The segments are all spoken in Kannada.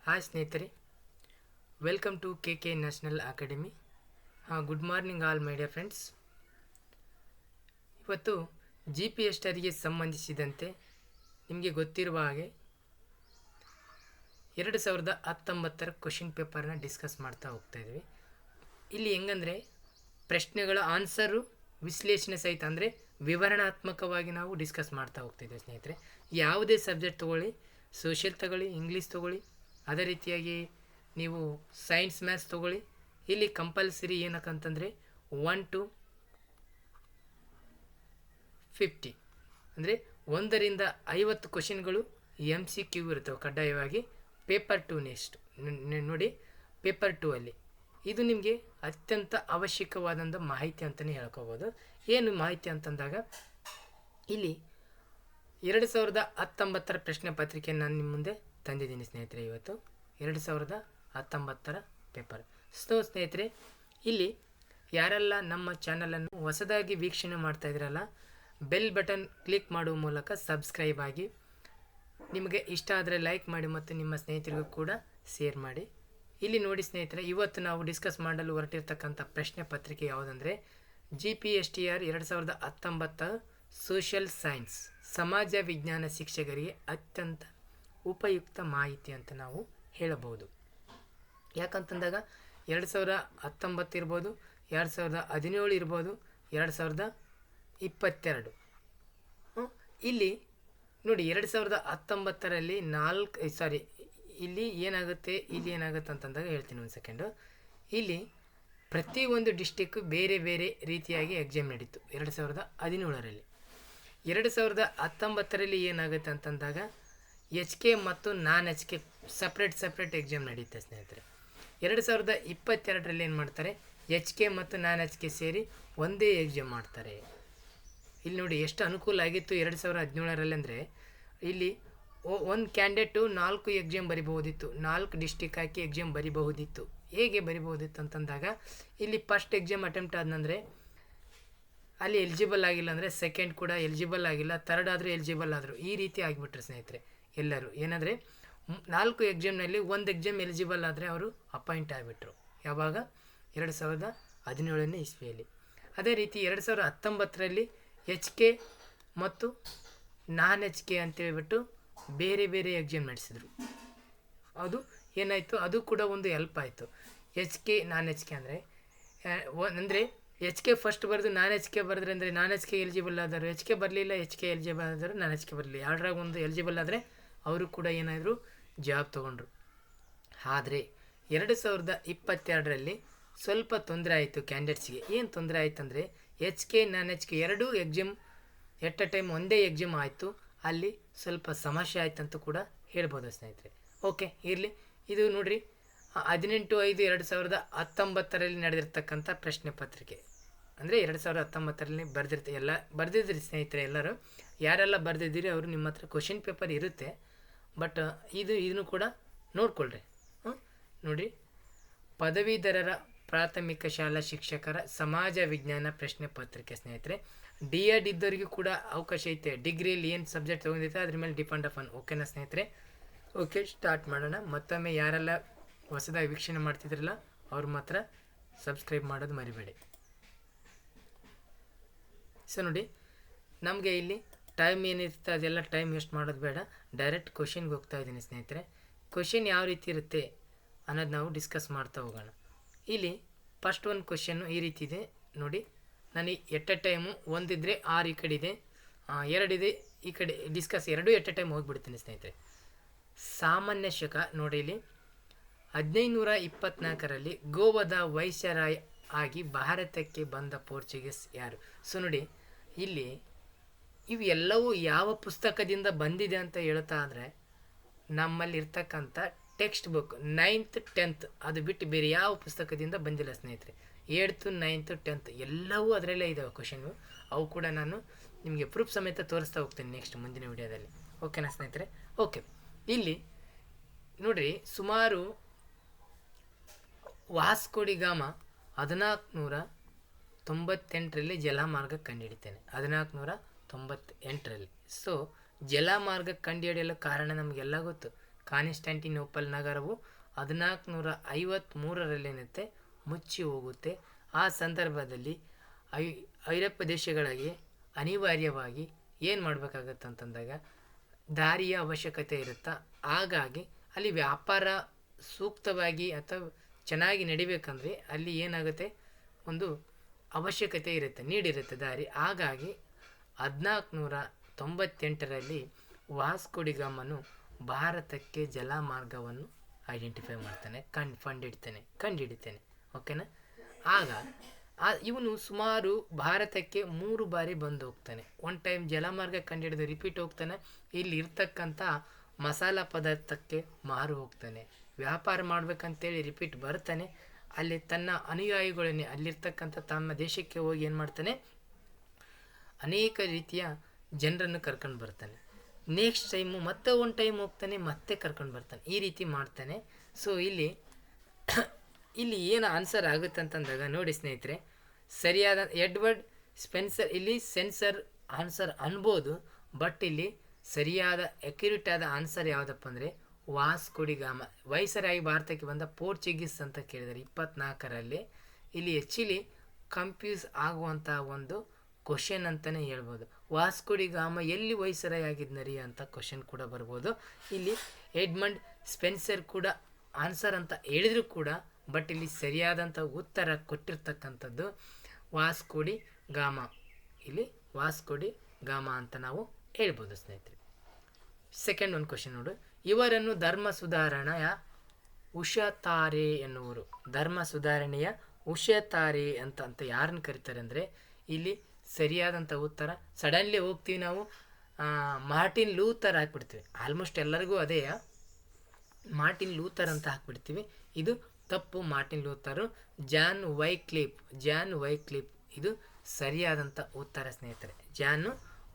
ಹಾಯ್ ಸ್ನೇಹಿತರೆ, welcome to K National Academy. Good morning all my dear friends. ಇವತ್ತು ಜಿ ಪಿ ಎಸ್ ಟಿಗೆ ಸಂಬಂಧಿಸಿದಂತೆ ನಿಮಗೆ ಗೊತ್ತಿರುವ ಹಾಗೆ 2019 ಕ್ವಶನ್ ಪೇಪರ್ನ ಡಿಸ್ಕಸ್ ಮಾಡ್ತಾ ಹೋಗ್ತಾ ಇದ್ವಿ. ಇಲ್ಲಿ ಹೆಂಗಂದರೆ ಪ್ರಶ್ನೆಗಳ ಆನ್ಸರು ವಿಶ್ಲೇಷಣೆ ಸಹಿತ ಅಂದರೆ ವಿವರಣಾತ್ಮಕವಾಗಿ ನಾವು ಡಿಸ್ಕಸ್ ಮಾಡ್ತಾ ಹೋಗ್ತಾಯಿದ್ದೇವೆ ಸ್ನೇಹಿತರೆ. ಯಾವುದೇ ಸಬ್ಜೆಕ್ಟ್ ತೊಗೊಳ್ಳಿ, ಸೋಷಿಯಲ್ ತಗೊಳ್ಳಿ, ಇಂಗ್ಲೀಷ್ ತೊಗೊಳ್ಳಿ, ಅದೇ ರೀತಿಯಾಗಿ ನೀವು ಸೈನ್ಸ್ ಮ್ಯಾಥ್ಸ್ ತೊಗೊಳ್ಳಿ, ಇಲ್ಲಿ ಕಂಪಲ್ಸರಿ ಏನಕ್ಕಂತಂದರೆ 1 to 50 ಅಂದರೆ 1ರಿಂದ 50 ಕ್ವಶನ್ಗಳು MCQ ಇರ್ತವೆ ಕಡ್ಡಾಯವಾಗಿ. ಪೇಪರ್ 2 ನೆಕ್ಸ್ಟ್ ನೋಡಿ, ಪೇಪರ್ 2 ಅಲ್ಲಿ ಇದು ನಿಮಗೆ ಅತ್ಯಂತ ಅವಶ್ಯಕವಾದಂಥ ಮಾಹಿತಿ ಅಂತಲೇ ಹೇಳ್ಕೋಬೋದು. ಏನು ಮಾಹಿತಿ ಅಂತಂದಾಗ ಇಲ್ಲಿ 2019 ಪ್ರಶ್ನೆ ಪತ್ರಿಕೆ ನಾನು ನಿಮ್ಮ ಮುಂದೆ ತಂದಿದ್ದೀನಿ ಸ್ನೇಹಿತರೆ. ಇವತ್ತು 2019 ಪೇಪರ್. ಸ್ನೇಹಿತರೆ, ಇಲ್ಲಿ ಯಾರೆಲ್ಲ ನಮ್ಮ ಚಾನಲನ್ನು ಹೊಸದಾಗಿ ವೀಕ್ಷಣೆ ಮಾಡ್ತಾ ಇದ್ರಲ್ಲ, ಬೆಲ್ ಬಟನ್ ಕ್ಲಿಕ್ ಮಾಡುವ ಮೂಲಕ ಸಬ್ಸ್ಕ್ರೈಬ್ ಆಗಿ, ನಿಮಗೆ ಇಷ್ಟ ಆದರೆ ಲೈಕ್ ಮಾಡಿ ಮತ್ತು ನಿಮ್ಮ ಸ್ನೇಹಿತರಿಗೂ ಕೂಡ ಶೇರ್ ಮಾಡಿ. ಇಲ್ಲಿ ನೋಡಿ ಸ್ನೇಹಿತರೆ, ಇವತ್ತು ನಾವು ಡಿಸ್ಕಸ್ ಮಾಡಲು ಹೊರಟಿರ್ತಕ್ಕಂಥ ಪ್ರಶ್ನೆ ಪತ್ರಿಕೆ ಯಾವುದಂದರೆ GPSTR 2019 ಸೋಷಿಯಲ್ ಸೈನ್ಸ್, ಸಮಾಜ ವಿಜ್ಞಾನ ಶಿಕ್ಷಕರಿಗೆ ಅತ್ಯಂತ ಉಪಯುಕ್ತ ಮಾಹಿತಿ ಅಂತ ನಾವು ಹೇಳಬಹುದು. ಯಾಕಂತಂದಾಗ 2019 ಇರ್ಬೋದು, 2017 ಇರ್ಬೋದು, 2022. ಇಲ್ಲಿ ನೋಡಿ 2019ರಲ್ಲಿ ಇಲ್ಲಿ ಏನಾಗುತ್ತೆ ಅಂತಂದಾಗ ಹೇಳ್ತೀನಿ ಒಂದು ಸೆಕೆಂಡು. ಇಲ್ಲಿ ಪ್ರತಿಯೊಂದು ಡಿಸ್ಟಿಕ್ಕು ಬೇರೆ ಬೇರೆ ರೀತಿಯಾಗಿ ಎಕ್ಸಾಮ್ ನಡೀತು 2017ರಲ್ಲಿ. 2019ರಲ್ಲಿ ಏನಾಗುತ್ತೆ ಅಂತಂದಾಗ HK ಮತ್ತು ನಾನ್ HK ಸಪ್ರೇಟ್ ಎಕ್ಸಾಮ್ ನಡೀತೆ ಸ್ನೇಹಿತರೆ. 2022ರಲ್ಲಿ ಏನು ಮಾಡ್ತಾರೆ, HK ಮತ್ತು ನಾನ್ HK ಸೇರಿ ಒಂದೇ ಎಕ್ಸಾಮ್ ಮಾಡ್ತಾರೆ. ಇಲ್ಲಿ ನೋಡಿ ಎಷ್ಟು ಅನುಕೂಲ ಆಗಿತ್ತು 2017ರಲ್ಲಿ ಅಂದರೆ, ಇಲ್ಲಿ ಒಂದು ಕ್ಯಾಂಡಿಡೇಟು 4 ಎಕ್ಸಾಮ್ ಬರಿಬಹುದಿತ್ತು, 4 ಡಿಸ್ಟಿಕ್ ಹಾಕಿ ಎಕ್ಸಾಮ್ ಬರಿಬಹುದಿತ್ತು. ಹೇಗೆ ಬರಿಬಹುದಿತ್ತು ಅಂತಂದಾಗ ಇಲ್ಲಿ ಫಸ್ಟ್ ಎಕ್ಸಾಮ್ ಅಟೆಂಪ್ಟ್ ಆದನಂದರೆ ಅಲ್ಲಿ ಎಲಿಜಿಬಲ್ ಆಗಿಲ್ಲ ಅಂದರೆ ಸೆಕೆಂಡ್ ಕೂಡ ಎಲಿಜಿಬಲ್ ಆಗಿಲ್ಲ, ಥರ್ಡ್ ಆದರೂ ಎಲಿಜಿಬಲ್ ಆದರು. ಈ ರೀತಿ ಆಗಿಬಿಟ್ರೆ ಸ್ನೇಹಿತರೆ ಎಲ್ಲರೂ. ಏನಂದರೆ 4 ಎಕ್ಸಾಮ್ನಲ್ಲಿ 1 ಎಕ್ಸಾಮ್ ಎಲಿಜಿಬಲ್ ಆದರೆ ಅವರು ಅಪಾಯಿಂಟ್ ಆಗಿಬಿಟ್ರು. ಯಾವಾಗ 2017ನೇ ಇಸ್ವಿಯಲ್ಲಿ. ಅದೇ ರೀತಿ 2019ರಲ್ಲಿ HK ಮತ್ತು ನಾನ್ HK ಅಂತೇಳ್ಬಿಟ್ಟು ಬೇರೆ ಬೇರೆ ಎಕ್ಸಾಮ್ ನಡೆಸಿದ್ರು. ಅದು ಏನಾಯಿತು, ಅದು ಕೂಡ ಒಂದು ಹೆಲ್ಪ್ ಆಯಿತು. HK ನಾನ್ HK ಅಂದರೆ HK ಫಸ್ಟ್ ಬರೆದು ನಾನ್ HK ಬರೆದ್ರೆ ಅಂದರೆ ನಾನ್ HK ಎಲಿಜಿಬಲ್ ಆದರು, HK ಬರಲಿಲ್ಲ, HK ಎಲಿಜಿಬಲ್ ಆದರು, ನಾನ್ HK ಬರಲಿಲ್ಲ. ಎರಡರಾಗ ಒಂದು ಎಲಿಜಿಬಲ್ ಆದರೆ ಅವರು ಕೂಡ ಏನಾದರೂ ಜಾಬ್ ತೊಗೊಂಡ್ರು. ಆದರೆ 2022ರಲ್ಲಿ ಸ್ವಲ್ಪ ತೊಂದರೆ ಆಯಿತು ಕ್ಯಾಂಡಿಡೇಟ್ಸ್ಗೆ. ಏನು ತೊಂದರೆ ಆಯಿತು ಅಂದರೆ HK ನಾನ್ HK ಎರಡೂ ಎಕ್ಸಾಮ್ ಎಟ್ ಅ ಟೈಮ್ ಒಂದೇ ಎಕ್ಸಾಮ್ ಆಯಿತು. ಅಲ್ಲಿ ಸ್ವಲ್ಪ ಸಮಸ್ಯೆ ಆಯ್ತು ಅಂತ ಕೂಡ ಹೇಳ್ಬೋದು ಸ್ನೇಹಿತರೆ. ಓಕೆ, ಇರಲಿ. ಇದು ನೋಡಿರಿ 18/5/2019ರಲ್ಲಿ ನಡೆದಿರ್ತಕ್ಕಂಥ ಪ್ರಶ್ನೆ ಪತ್ರಿಕೆ. ಅಂದರೆ 2019ರಲ್ಲಿ ಬರೆದಿದ್ರಿ ಸ್ನೇಹಿತರೆ. ಎಲ್ಲರೂ ಯಾರೆಲ್ಲ ಬರೆದಿದ್ದೀರಿ ಅವರು ನಿಮ್ಮ ಹತ್ರ ಕ್ವಶನ್ ಪೇಪರ್ ಇರುತ್ತೆ. ಬಟ್ ಇದನ್ನು ಕೂಡ ನೋಡ್ಕೊಳ್ರಿ. ನೋಡಿ, ಪದವೀಧರರ ಪ್ರಾಥಮಿಕ ಶಾಲಾ ಶಿಕ್ಷಕರ ಸಮಾಜ ವಿಜ್ಞಾನ ಪ್ರಶ್ನೆ ಪತ್ರಿಕೆ ಸ್ನೇಹಿತರೆ. D.Ed ಇದ್ದವರಿಗೂ ಕೂಡ ಅವಕಾಶ ಐತೆ. ಡಿಗ್ರಿಯಲ್ಲಿ ಏನು ಸಬ್ಜೆಕ್ಟ್ ತೊಗೊಂಡೈತೆ ಅದ್ರ ಮೇಲೆ ಡಿಪೆಂಡ್ ಅಪಾನ್. ಓಕೆನಾ ಸ್ನೇಹಿತರೆ? ಓಕೆ, ಸ್ಟಾರ್ಟ್ ಮಾಡೋಣ. ಮತ್ತೊಮ್ಮೆ ಯಾರೆಲ್ಲ ಹೊಸದಾಗಿ ವೀಕ್ಷಣೆ ಮಾಡ್ತಿದ್ರಲ್ಲ ಅವ್ರು ಮಾತ್ರ ಸಬ್ಸ್ಕ್ರೈಬ್ ಮಾಡೋದು ಮರಿಬೇಡಿ. ನೋಡಿ, ನಮಗೆ ಇಲ್ಲಿ ಟೈಮ್ ಏನಿರುತ್ತೆ ಅದೆಲ್ಲ ಟೈಮ್ ವೇಸ್ಟ್ ಮಾಡೋದು ಬೇಡ. ಡೈರೆಕ್ಟ್ ಕ್ವಶನ್ಗೆ ಹೋಗ್ತಾ ಇದ್ದೀನಿ ಸ್ನೇಹಿತರೆ. ಕ್ವಶನ್ ಯಾವ ರೀತಿ ಇರುತ್ತೆ ಅನ್ನೋದು ನಾವು ಡಿಸ್ಕಸ್ ಮಾಡ್ತಾ ಹೋಗೋಣ. ಇಲ್ಲಿ ಫಸ್ಟ್ ಒಂದು ಕ್ವಶನ್ನು ಈ ರೀತಿ ಇದೆ ನೋಡಿ. ನನಗೆ ಎಟ್ ಎ ಟೈಮು ಒಂದಿದ್ರೆ 6 ಈ ಕಡೆ ಇದೆ, 2 ಇದೆ ಈ ಕಡೆ. ಡಿಸ್ಕಸ್ ಎರಡೂ ಎಟ್ ಎ ಟೈಮ್ ಹೋಗಿಬಿಡ್ತೀನಿ ಸ್ನೇಹಿತರೆ. ಸಾಮಾನ್ಯ ಶಕ ನೋಡಿ, ಇಲ್ಲಿ 1524ರಲ್ಲಿ ಗೋವಾದ ವೈಸ್ರಾಯ್ ಆಗಿ ಭಾರತಕ್ಕೆ ಬಂದ ಪೋರ್ಚುಗೀಸ್ ಯಾರು? ನೋಡಿ, ಇಲ್ಲಿ ಇವು ಎಲ್ಲವೂ ಯಾವ ಪುಸ್ತಕದಿಂದ ಬಂದಿದೆ ಅಂತ ಹೇಳ್ತಾ ಅಂದರೆ ನಮ್ಮಲ್ಲಿ ಇರ್ತಕ್ಕಂಥ ಟೆಕ್ಸ್ಟ್ ಬುಕ್ 9th 10th ಅದು ಬಿಟ್ಟು ಬೇರೆ ಯಾವ ಪುಸ್ತಕದಿಂದ ಬಂದಿಲ್ಲ ಸ್ನೇಹಿತರೆ. 8th 9th 10th ಎಲ್ಲವೂ ಅದರಲ್ಲೇ ಇದ್ದಾವೆ ಕ್ವಶನು. ಅವು ಕೂಡ ನಾನು ನಿಮಗೆ ಪ್ರೂಫ್ ಸಮೇತ ತೋರಿಸ್ತಾ ಹೋಗ್ತೀನಿ ನೆಕ್ಸ್ಟ್ ಮುಂದಿನ ವಿಡಿಯೋದಲ್ಲಿ. ಓಕೆನಾ ಸ್ನೇಹಿತರೆ? ಓಕೆ, ಇಲ್ಲಿ ನೋಡಿರಿ, ಸುಮಾರು ವಾಸ್ಕೋ ಡಿ ಗಾಮ 1498ರಲ್ಲಿ ಜಲಮಾರ್ಗ ಕಂಡುಹಿಡಿತೇನೆ. 1498ರಲ್ಲಿ. ಜಲಮಾರ್ಗ ಕಂಡುಹಿಡಿಯಲು ಕಾರಣ ನಮಗೆಲ್ಲ ಗೊತ್ತು, ಕಾನ್ಸ್ಟಾಂಟಿನೋಪಲ್ ನಗರವು 1453 ಮುಚ್ಚಿ ಹೋಗುತ್ತೆ. ಆ ಸಂದರ್ಭದಲ್ಲಿ ಐರೋಪ್ಯ ದೇಶಗಳಿಗೆ ಅನಿವಾರ್ಯವಾಗಿ ಏನು ಮಾಡಬೇಕಾಗತ್ತೆ ಅಂತಂದಾಗ ದಾರಿಯ ಅವಶ್ಯಕತೆ ಇರುತ್ತೆ. ಹಾಗಾಗಿ ಅಲ್ಲಿ ವ್ಯಾಪಾರ ಸೂಕ್ತವಾಗಿ ಅಥವಾ ಚೆನ್ನಾಗಿ ನಡಿಬೇಕಂದ್ರೆ ಅಲ್ಲಿ ಏನಾಗುತ್ತೆ, ಒಂದು ಅವಶ್ಯಕತೆ ಇರುತ್ತೆ, ನೀಡಿರುತ್ತೆ ದಾರಿ. ಹಾಗಾಗಿ 1498 ವಾಸ್ಕೋಡಿಗಾಮನು ಭಾರತಕ್ಕೆ ಜಲಮಾರ್ಗವನ್ನು ಐಡೆಂಟಿಫೈ ಮಾಡ್ತಾನೆ, ಕಂಡುಹಿಡಿತಾನೆ. ಓಕೆನಾ. ಆಗ ಇವನು ಸುಮಾರು ಭಾರತಕ್ಕೆ 3 ಬಾರಿ ಬಂದು ಹೋಗ್ತಾನೆ. ಒನ್ ಟೈಮ್ ಜಲಮಾರ್ಗ ಕಂಡುಹಿಡಿದು ರಿಪೀಟ್ ಹೋಗ್ತಾನೆ. ಇಲ್ಲಿ ಇರ್ತಕ್ಕಂಥ ಮಸಾಲ ಪದಾರ್ಥಕ್ಕೆ ಮಾರು ಹೋಗ್ತಾನೆ. ವ್ಯಾಪಾರ ಮಾಡ್ಬೇಕಂತೇಳಿ ರಿಪೀಟ್ ಬರ್ತಾನೆ. ಅಲ್ಲಿ ತನ್ನ ಅನುಯಾಯಿಗಳನ್ನೇ ಅಲ್ಲಿರ್ತಕ್ಕಂಥ ತಮ್ಮ ದೇಶಕ್ಕೆ ಹೋಗಿ ಏನು ಮಾಡ್ತಾನೆ, ಅನೇಕ ರೀತಿಯ ಜನರನ್ನು ಕರ್ಕೊಂಡು ಬರ್ತಾನೆ. ನೆಕ್ಸ್ಟ್ ಟೈಮು ಮತ್ತೆ ಒಂದು ಟೈಮ್ ಹೋಗ್ತಾನೆ, ಮತ್ತೆ ಕರ್ಕೊಂಡು ಬರ್ತಾನೆ. ಈ ರೀತಿ ಮಾಡ್ತಾನೆ. ಸೊ ಇಲ್ಲಿ ಏನು ಆನ್ಸರ್ ಆಗುತ್ತೆ ಅಂತಂದಾಗ ನೋಡಿ ಸ್ನೇಹಿತರೆ, ಸರಿಯಾದ ಎಡ್ವರ್ಡ್ ಸ್ಪೆನ್ಸರ್ ಇಲ್ಲಿ ಸೆನ್ಸರ್ ಆನ್ಸರ್ ಅನ್ಬೋದು. ಬಟ್ ಇಲ್ಲಿ ಸರಿಯಾದ ಅಕ್ಯುರೇಟ್ ಆದ ಆನ್ಸರ್ ಯಾವುದಪ್ಪ ಅಂದರೆ ವಾಸ್ಕೋಡಿಗಾಮ. ವೈಸರಾಗಿ ಭಾರತಕ್ಕೆ ಬಂದ ಪೋರ್ಚುಗೀಸ್ ಅಂತ ಕೇಳಿದ್ದಾರೆ 24ರಲ್ಲಿ. ಇಲ್ಲಿ ಆ್ಯಕ್ಚುಲಿ ಕನ್ಫ್ಯೂಸ್ ಆಗುವಂಥ ಒಂದು ಕ್ವಶನ್ ಅಂತಲೇ ಹೇಳ್ಬೋದು. ವಾಸ್ಕೋಡಿಗಾಮ ಎಲ್ಲಿ ವೈಸರಾಯಿ ಆಗಿದ್ನರಿ ಅಂತ ಕ್ವಶನ್ ಕೂಡ ಬರ್ಬೋದು. ಇಲ್ಲಿ ಎಡ್ಮಂಡ್ ಸ್ಪೆನ್ಸರ್ ಕೂಡ ಆನ್ಸರ್ ಅಂತ ಹೇಳಿದ್ರು ಕೂಡ, ಬಟ್ ಇಲ್ಲಿ ಸರಿಯಾದಂಥ ಉತ್ತರ ಕೊಟ್ಟಿರ್ತಕ್ಕಂಥದ್ದು ವಾಸ್ಕೋಡಿಗಾಮ. ಇಲ್ಲಿ ವಾಸ್ಕೋಡಿಗಾಮ ಅಂತ ನಾವು ಹೇಳ್ಬೋದು ಸ್ನೇಹಿತರೆ. ಸೆಕೆಂಡ್ ಒಂದು ಕ್ವಶನ್ ನೋಡು. ಇವರನ್ನು ಧರ್ಮ ಸುಧಾರಣೆಯ ಉಷತಾರೆ ಎನ್ನುವರು. ಧರ್ಮ ಸುಧಾರಣೆಯ ಉಷತಾರೆ ಅಂತ ಯಾರನ್ನು ಕರೀತಾರೆ ಅಂದರೆ, ಇಲ್ಲಿ ಸರಿಯಾದಂಥ ಉತ್ತರ ಸಡನ್ಲಿ ಹೋಗ್ತೀವಿ ನಾವು ಮಾರ್ಟಿನ್ ಲೂಥರ್ ಹಾಕ್ಬಿಡ್ತೀವಿ. ಆಲ್ಮೋಸ್ಟ್ ಎಲ್ಲರಿಗೂ ಅದೇ ಮಾರ್ಟಿನ್ ಲೂಥರ್ ಅಂತ ಹಾಕ್ಬಿಡ್ತೀವಿ. ಇದು ತಪ್ಪು. ಮಾರ್ಟಿನ್ ಲೂಥರು ಜಾನ್ ವೈಕ್ಲಿಫ್ ಇದು ಸರಿಯಾದಂಥ ಉತ್ತರ ಸ್ನೇಹಿತರೆ. ಜಾನ್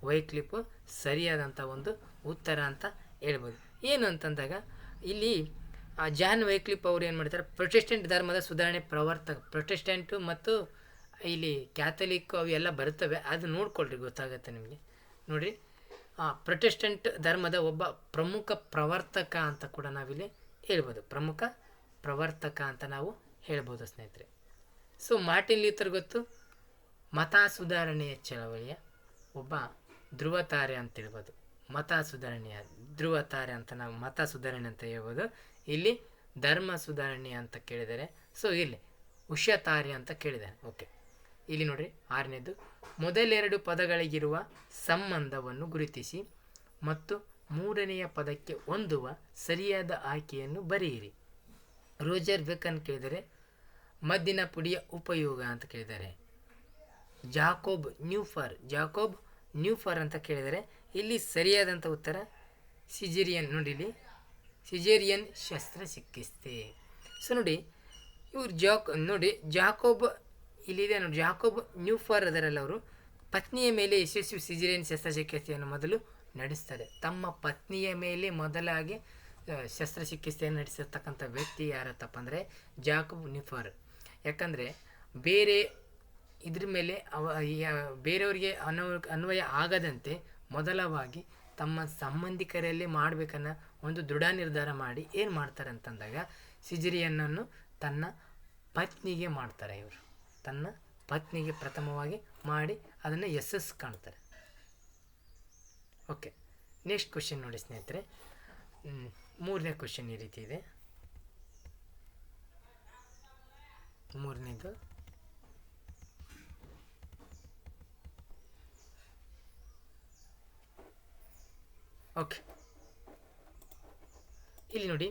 ವೈಕ್ಲಿಫ್ ಸರಿಯಾದಂಥ ಒಂದು ಉತ್ತರ ಅಂತ ಹೇಳ್ಬೋದು. ಏನು ಅಂತಂದಾಗ ಇಲ್ಲಿ ಜಾನ್ ವೈಕ್ಲಿಫ್ ಅವರು ಏನು ಮಾಡ್ತಾರೆ, ಪ್ರೊಟೆಸ್ಟೆಂಟ್ ಧರ್ಮದ ಸುಧಾರಣೆ ಪ್ರವರ್ತಕ. ಪ್ರೊಟೆಸ್ಟೆಂಟು ಮತ್ತು ಇಲ್ಲಿ ಕ್ಯಾಥಲಿಕ್ ಅವೆಲ್ಲ ಬರ್ತವೆ, ಅದು ನೋಡ್ಕೊಳ್ರಿ, ಗೊತ್ತಾಗುತ್ತೆ ನಿಮಗೆ. ನೋಡಿರಿ, ಪ್ರೊಟೆಸ್ಟೆಂಟ್ ಧರ್ಮದ ಒಬ್ಬ ಪ್ರಮುಖ ಪ್ರವರ್ತಕ ಅಂತ ಕೂಡ ನಾವಿಲ್ಲಿ ಹೇಳ್ಬೋದು. ಪ್ರಮುಖ ಪ್ರವರ್ತಕ ಅಂತ ನಾವು ಹೇಳ್ಬೋದು ಸ್ನೇಹಿತರೆ. ಸೊ ಮಾರ್ಟಿನ್ ಲೂಥರ್ ಗೊತ್ತು, ಮತ ಸುಧಾರಣೆಯ ಚಳವಳಿಯ ಒಬ್ಬ ಧ್ರುವತಾರೆ ಅಂತ ಹೇಳ್ಬೋದು. ಮತ ಸುಧಾರಣೆಯ ಧ್ರುವತಾರೆ ಅಂತ ನಾವು ಮತ ಸುಧಾರಣೆ ಅಂತ ಹೇಳ್ಬೋದು. ಇಲ್ಲಿ ಧರ್ಮ ಸುಧಾರಣೆ ಅಂತ ಕೇಳಿದ್ದಾರೆ. ಸೊ ಇಲ್ಲಿ ಉಷತಾರೆ ಅಂತ ಕೇಳಿದ್ದಾರೆ. ಓಕೆ, ಇಲ್ಲಿ ನೋಡ್ರಿ 6ನೇದು, ಮೊದಲೆರಡು ಪದಗಳಿಗಿರುವ ಸಂಬಂಧವನ್ನು ಗುರುತಿಸಿ ಮತ್ತು 3ನೆಯ ಪದಕ್ಕೆ ಹೊಂದುವ ಸರಿಯಾದ ಆಯ್ಕೆಯನ್ನು ಬರೆಯಿರಿ. ರೋಜರ್ ಬೇಕನ್ ಕೇಳಿದರೆ ಮದ್ದಿನ ಪುಡಿಯ ಉಪಯೋಗ ಅಂತ ಕೇಳಿದ್ದಾರೆ. ಜಾಕೋಬ್ ನ್ಯೂಫರ್ ಅಂತ ಕೇಳಿದರೆ ಇಲ್ಲಿ ಸರಿಯಾದಂಥ ಉತ್ತರ ಸಿಜೇರಿಯನ್. ನೋಡಿ ಇಲ್ಲಿ ಸಿಜೇರಿಯನ್ ಶಸ್ತ್ರಚಿಕಿತ್ಸೆ. ಸೊ ನೋಡಿ ಇವ್ರು ಜಾಕೋಬ್ ಇಲ್ಲಿದೆ ನೋಡಿ, ಜಾಕೋಬ್ ನ್ಯೂಫರ್ ಅದರಲ್ಲ, ಅವರು ಪತ್ನಿಯ ಮೇಲೆ ಯಶಸ್ವಿ ಸಿಜೇರಿಯನ್ ಶಸ್ತ್ರಚಿಕಿತ್ಸೆಯನ್ನು ಮೊದಲು ನಡೆಸ್ತಾರೆ. ತಮ್ಮ ಪತ್ನಿಯ ಮೇಲೆ ಮೊದಲಾಗಿ ಶಸ್ತ್ರಚಿಕಿತ್ಸೆಯನ್ನು ನಡೆಸಿರ್ತಕ್ಕಂಥ ವ್ಯಕ್ತಿ ಯಾರತ್ತಪ್ಪ ಅಂದರೆ ಜಾಕೋಬ್ ನ್ಯೂಫರ್. ಯಾಕಂದರೆ ಬೇರೆ ಇದ್ರ ಮೇಲೆ ಬೇರೆಯವರಿಗೆ ಅನ್ವಯ ಆಗದಂತೆ ಮೊದಲವಾಗಿ ತಮ್ಮ ಸಂಬಂಧಿಕರಲ್ಲೇ ಮಾಡಬೇಕನ್ನೋ ಒಂದು ದೃಢ ನಿರ್ಧಾರ ಮಾಡಿ ಏನು ಮಾಡ್ತಾರೆ ಅಂತಂದಾಗ ಸಿಜೇರಿಯನ್ನನ್ನು ತನ್ನ ಪತ್ನಿಗೆ ಮಾಡ್ತಾರೆ. ಇವರು ತನ್ನ ಪತ್ನಿಗೆ ಪ್ರಥಮವಾಗಿ ಮಾಡಿ ಅದನ್ನು ಯಶಸ್ಸು ಕಾಣ್ತಾರೆ. ಓಕೆ, ನೆಕ್ಸ್ಟ್ ಕ್ವಶನ್ ನೋಡಿ ಸ್ನೇಹಿತರೆ. 3ನೇ ಕ್ವಶನ್ ಈ ರೀತಿ ಇದೆ. 3ನೇದು, ಓಕೆ, ಇಲ್ಲಿ ನೋಡಿ,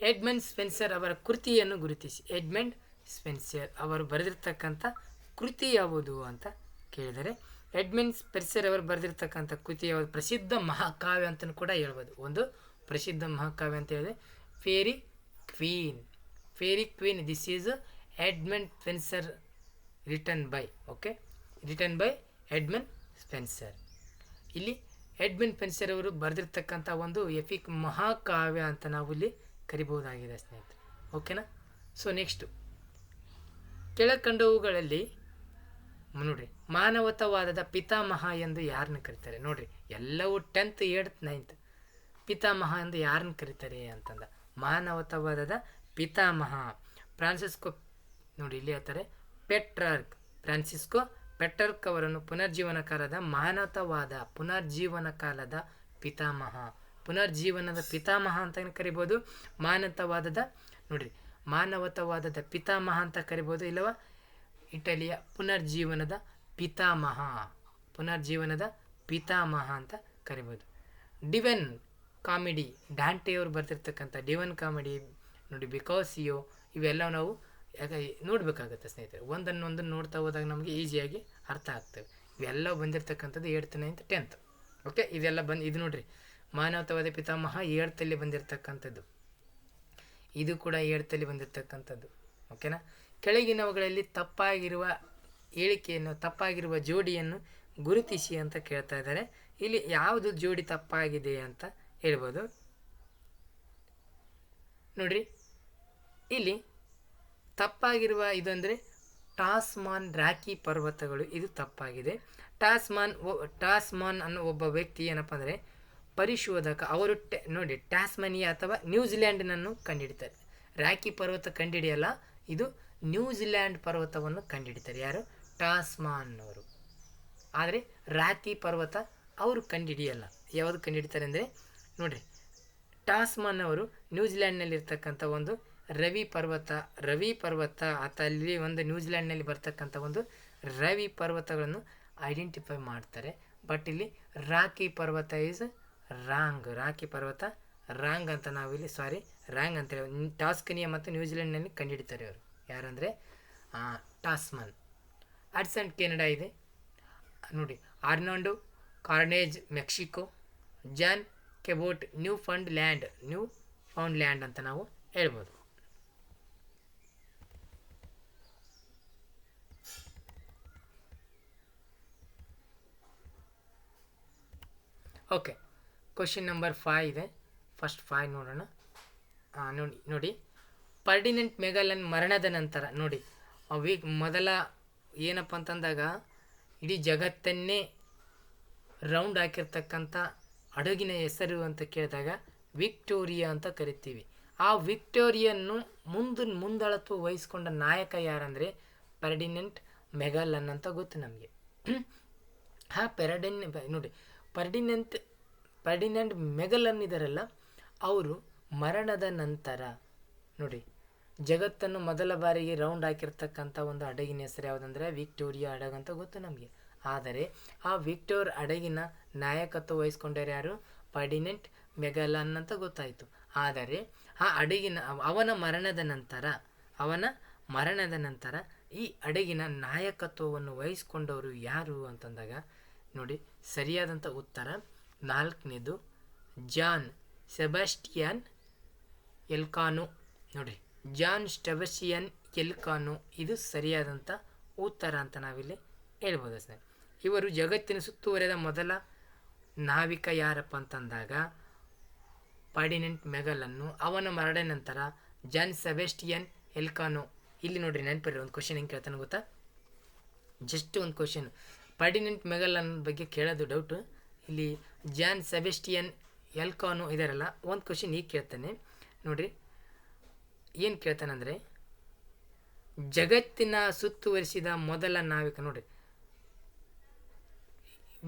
ಎಡ್ಮಂಡ್ ಸ್ಪೆನ್ಸರ್ ಅವರ ಕೃತಿಯನ್ನು ಗುರುತಿಸಿ. ಎಡ್ಮಂಡ್ ಸ್ಪೆನ್ಸರ್ ಅವರು ಬರೆದಿರ್ತಕ್ಕಂಥ ಕೃತಿ ಯಾವುದು ಅಂತ ಕೇಳಿದರೆ, ಎಡ್ಮಂಡ್ ಸ್ಪೆನ್ಸರ್ ಅವರು ಬರೆದಿರ್ತಕ್ಕಂಥ ಕೃತಿ ಯಾವುದು? ಪ್ರಸಿದ್ಧ ಮಹಾಕಾವ್ಯ ಅಂತಲೂ ಕೂಡ ಹೇಳ್ಬೋದು. ಒಂದು ಪ್ರಸಿದ್ಧ ಮಹಾಕಾವ್ಯ ಅಂತ ಹೇಳಿದ್ರೆ fairy queen. This is Edmund Spencer written by Edmund Spencer. ಇಲ್ಲಿ ಎಡ್ಮಂಡ್ ಸ್ಪೆನ್ಸರ್ ಅವರು ಬರೆದಿರ್ತಕ್ಕಂಥ ಒಂದು ಎಪಿಕ್ ಮಹಾಕಾವ್ಯ ಅಂತ ನಾವು ಇಲ್ಲಿ ಕರಿಬಹುದಾಗಿದೆ ಸ್ನೇಹಿತರೆ. ಓಕೆನಾ. ಸೊ ನೆಕ್ಸ್ಟು, ಕೆಳಕಂಡವುಗಳಲ್ಲಿ ನೋಡ್ರಿ, ಮಾನವತಾವಾದದ ಪಿತಾಮಹ ಎಂದು ಯಾರನ್ನ ಕರೀತಾರೆ? ನೋಡ್ರಿ, ಎಲ್ಲವೂ 10th 8th 9th ಪಿತಾಮಹ ಎಂದು ಯಾರನ್ನು ಕರೀತಾರೆ ಅಂತಂದ, ಮಾನವತಾವಾದದ ಪಿತಾಮಹ ಫ್ರಾನ್ಸಿಸ್ಕೋ. ನೋಡಿ ಇಲ್ಲಿ ಹೇಳ್ತಾರೆ ಪೆಟ್ರಾರ್ಕ್, ಫ್ರಾನ್ಸಿಸ್ಕೋ ಪೆಟ್ರಾರ್ಕ್ ಅವರನ್ನು ಪುನರ್ಜೀವನ ಕಾಲದ ಮಾನವತಾವಾದ ಪುನರ್ಜೀವನ ಕಾಲದ ಪಿತಾಮಹ, ಪುನರ್ಜೀವನದ ಪಿತಾಮಹ ಅಂತ ಕರಿಬೋದು. ಮಾನವತಾವಾದದ ನೋಡ್ರಿ ಮಾನವತಾವಾದದ ಪಿತಾಮಹ ಅಂತ ಕರಿಬೋದು, ಇಲ್ಲವ ಇಟಲಿಯ ಪುನರ್ಜೀವನದ ಪಿತಾಮಹ, ಪುನರ್ಜೀವನದ ಪಿತಾಮಹ ಅಂತ ಕರಿಬೋದು. ಡಿವೈನ್ ಕಾಮಿಡಿ, ಡಾಂಟೆಯವರು ಬರ್ತಿರ್ತಕ್ಕಂಥ ಡಿವೈನ್ ಕಾಮಿಡಿ ನೋಡಿ, ಬಿಕಾಸಿಯೋ, ಇವೆಲ್ಲ ನಾವು ನೋಡಬೇಕಾಗತ್ತೆ ಸ್ನೇಹಿತರೆ. ಒಂದನ್ನು ನೋಡ್ತಾ ಹೋದಾಗ ನಮಗೆ ಈಸಿಯಾಗಿ ಅರ್ಥ ಆಗ್ತವೆ. ಇವೆಲ್ಲ ಬಂದಿರತಕ್ಕಂಥದ್ದು 8th 9th 10th. ಓಕೆ, ಇದೆಲ್ಲ ಇದು ನೋಡ್ರಿ ಮಾನವತಾವಾದ ಪಿತಾಮಹ 8th ಬಂದಿರತಕ್ಕಂಥದ್ದು, ಇದು ಕೂಡ 8th ಬಂದಿರತಕ್ಕಂಥದ್ದು. ಓಕೆನಾ. ಕೆಳಗಿನವುಗಳಲ್ಲಿ ತಪ್ಪಾಗಿರುವ ಹೇಳಿಕೆಯನ್ನು, ತಪ್ಪಾಗಿರುವ ಜೋಡಿಯನ್ನು ಗುರುತಿಸಿ ಅಂತ ಕೇಳ್ತಾ ಇದ್ದಾರೆ. ಇಲ್ಲಿ ಯಾವುದು ಜೋಡಿ ತಪ್ಪಾಗಿದೆ ಅಂತ ಹೇಳ್ಬೋದು. ನೋಡ್ರಿ ಇಲ್ಲಿ ತಪ್ಪಾಗಿರುವ ಇದಂದರೆ ಟಾಸ್ಮಾನ್ ರಾಕಿ ಪರ್ವತಗಳು, ಇದು ತಪ್ಪಾಗಿದೆ. ಟಾಸ್ಮಾನ್ ಅನ್ನೋ ಒಬ್ಬ ವ್ಯಕ್ತಿ ಏನಪ್ಪ ಅಂದರೆ ಪರಿಶೋಧಕ. ಅವರು ನೋಡಿ ಟ್ಯಾಸ್ಮನಿಯಾ ಅಥವಾ ನ್ಯೂಜಿಲ್ಯಾಂಡ್ನನ್ನು ಕಂಡುಹಿಡಿತಾರೆ. ರಾಕಿ ಪರ್ವತ ಕಂಡುಹಿಡಿಯಲ್ಲ, ಇದು ನ್ಯೂಜಿಲ್ಯಾಂಡ್ ಪರ್ವತವನ್ನು ಕಂಡುಹಿಡಿತಾರೆ. ಯಾರು? ಟಾಸ್ಮಾನ್ ಅವರು. ಆದರೆ ರಾಕಿ ಪರ್ವತ ಅವರು ಕಂಡುಹಿಡಿಯಲ್ಲ. ಯಾವುದು ಕಂಡುಹಿಡಿತಾರೆ ಅಂದರೆ ನೋಡ್ರಿ, ಟಾಸ್ಮಾನ್ ಅವರು ನ್ಯೂಜಿಲ್ಯಾಂಡ್ನಲ್ಲಿರ್ತಕ್ಕಂಥ ಒಂದು ರವಿ ಪರ್ವತ ಅಥವಾ ಅಲ್ಲಿ ಒಂದು ನ್ಯೂಜಿಲ್ಯಾಂಡ್ನಲ್ಲಿ ಬರ್ತಕ್ಕಂಥ ಒಂದು ರವಿ ಪರ್ವತಗಳನ್ನು ಐಡೆಂಟಿಫೈ ಮಾಡ್ತಾರೆ. ಬಟ್ ಇಲ್ಲಿ ರಾಕಿ ಪರ್ವತ ಈಸ್ ರಾಂಗ್, ರಾಕಿ ಪರ್ವತ ರಾಂಗ್ ಅಂತ ನಾವಿಲ್ಲಿ ರಾಂಗ್ ಅಂತೇಳಿ ಟಾಸ್ಕನಿಯಾ ಮತ್ತು ನ್ಯೂಜಿಲೆಂಡ್ನಲ್ಲಿ ಕಂಡುಹಿಡಿತಾರೆ ಅವರು. ಯಾರಂದರೆ ಟಾಸ್ಮಾನ್. ಅಡ್ಸಂಟ್ ಕೆನಡಾ ಇದೆ ನೋಡಿ. ಆರ್ನಾಲ್ಡೋ ಕಾರ್ನೆಜ್ Mexico. John Cabot Newfoundland ಅಂತ ನಾವು ಹೇಳ್ಬೋದು. ಓಕೆ, ಕ್ವಶನ್ ನಂಬರ್ 5 ಇದೆ. ಫಸ್ಟ್ 5 ನೋಡೋಣ. ನೋಡಿ ಫರ್ಡಿನೆಂಟ್ ಮೆಗಲನ್ ಮರಣದ ನಂತರ ನೋಡಿ ಮೊದಲ ಏನಪ್ಪ ಅಂತಂದಾಗ ಇಡೀ ಜಗತ್ತನ್ನೇ ರೌಂಡ್ ಹಾಕಿರ್ತಕ್ಕಂಥ ಹಡಗಿನ ಹೆಸರು ಅಂತ ಕೇಳಿದಾಗ ವಿಕ್ಟೋರಿಯಾ ಅಂತ ಕರಿತೀವಿ. ಆ ವಿಕ್ಟೋರಿಯನ್ನು ಮುಂದಾಳತ್ವ ವಹಿಸ್ಕೊಂಡ ನಾಯಕ ಯಾರಂದರೆ ಫರ್ಡಿನೆಂಟ್ ಮೆಗಲನ್ ಅಂತ ಗೊತ್ತು ನಮಗೆ. ನೋಡಿ ಫರ್ಡಿನೆಂಟ್ ಮೆಗಲನ್ ಇದಾರಲ್ಲ, ಅವರು ಮರಣದ ನಂತರ ನೋಡಿ ಜಗತ್ತನ್ನು ಮೊದಲ ಬಾರಿಗೆ ರೌಂಡ್ ಹಾಕಿರ್ತಕ್ಕಂಥ ಒಂದು ಹಡಗಿನ ಹೆಸರು ಯಾವುದಂದರೆ ವಿಕ್ಟೋರಿಯಾ ಹಡಗು ಅಂತ ಗೊತ್ತು ನಮಗೆ. ಆದರೆ ಆ ವಿಕ್ಟೋರ್ ಹಡಗಿನ ನಾಯಕತ್ವ ವಹಿಸ್ಕೊಂಡರು ಯಾರು? ಫರ್ಡಿನೆಂಟ್ ಮೆಗಲನ್ ಅಂತ ಗೊತ್ತಾಯಿತು. ಆದರೆ ಆ ಹಡಗಿನ ಅವನ ಮರಣದ ನಂತರ ಈ ಹಡಗಿನ ನಾಯಕತ್ವವನ್ನು ವಹಿಸ್ಕೊಂಡವರು ಯಾರು ಅಂತಂದಾಗ ನೋಡಿ ಸರಿಯಾದಂಥ ಉತ್ತರ 4ನೇದು ಜಾನ್ ಸೆಬಾಸ್ಟಿಯನ್ ಎಲ್ಕಾನೋ. ನೋಡಿ ಜಾನ್ ಸೆಬಾಸ್ಟಿಯನ್ ಎಲ್ಕಾನೋ ಇದು ಸರಿಯಾದಂಥ ಉತ್ತರ ಅಂತ ನಾವಿಲ್ಲಿ ಹೇಳ್ಬೋದು ಸರ್. ಇವರು ಜಗತ್ತಿನ ಸುತ್ತುವರೆದ ಮೊದಲ ನಾವಿಕ ಯಾರಪ್ಪ ಅಂತಂದಾಗ ಫರ್ಡಿನೆಂಟ್ ಮೆಗಲನ್ನು. ಅವನ ಮರಣ ನಂತರ ಜಾನ್ ಸೆಬಾಸ್ಟಿಯನ್ ಎಲ್ಕಾನೋ. ಇಲ್ಲಿ ನೋಡ್ರಿ ನೆನಪಿರ್ರಿ, ಒಂದು ಕ್ವಶನ್ ಹೆಂಗೆ ಕೇಳ್ತಾನೆ ಗೊತ್ತಾ? ಜಸ್ಟ್ ಒಂದು ಕ್ವಶನ್ ಫರ್ಡಿನೆಂಟ್ ಮೆಗಲನ್ ಬಗ್ಗೆ ಕೇಳೋದು ಡೌಟು. ಇಲ್ಲಿ ಜಾನ್ ಸೆಬಾಸ್ಟಿಯನ್ ಎಲ್ಕಾನೋ ಇದಾರಲ್ಲ, ಒಂದು ಕ್ವಶನ್ ಈಗ ಕೇಳ್ತಾನೆ ನೋಡ್ರಿ. ಏನು ಕೇಳ್ತಾನಂದರೆ ಜಗತ್ತಿನ ಸುತ್ತುವರಿಸಿದ ಮೊದಲ ನಾವಿಕ. ನೋಡ್ರಿ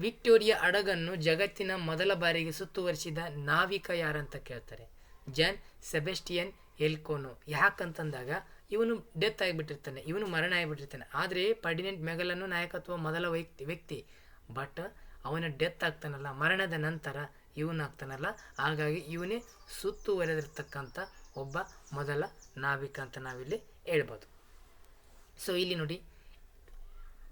ವಿಕ್ಟೋರಿಯಾ ಹಡಗನ್ನು ಜಗತ್ತಿನ ಮೊದಲ ಬಾರಿಗೆ ಸುತ್ತುವರಿಸಿದ ನಾವಿಕ ಯಾರಂತ ಕೇಳ್ತಾರೆ. John Sebastian ಎಲ್ಕಾನೋ. ಯಾಕಂತಂದಾಗ ಇವನು ಡೆತ್ ಆಗಿಬಿಟ್ಟಿರ್ತಾನೆ, ಇವನು ಮರಣ ಆಗಿಬಿಟ್ಟಿರ್ತಾನೆ. ಆದರೆ ಫರ್ಡಿನೆಂಟ್ ಮೆಗಲನ್ನು ನಾಯಕತ್ವ ಮೊದಲ ವ್ಯಕ್ತಿ, ಬಟ್ ಅವನ ಡೆತ್ ಆಗ್ತಾನಲ್ಲ, ಮರಣದ ನಂತರ ಇವನಾಗ್ತಾನಲ್ಲ, ಹಾಗಾಗಿ ಇವನೇ ಸುತ್ತುವರೆದಿರ್ತಕ್ಕಂಥ ಒಬ್ಬ ಮೊದಲ ನಾವಿಕ ಅಂತ ನಾವಿಲ್ಲಿ ಹೇಳ್ಬೋದು. ಸೊ ಇಲ್ಲಿ ನೋಡಿ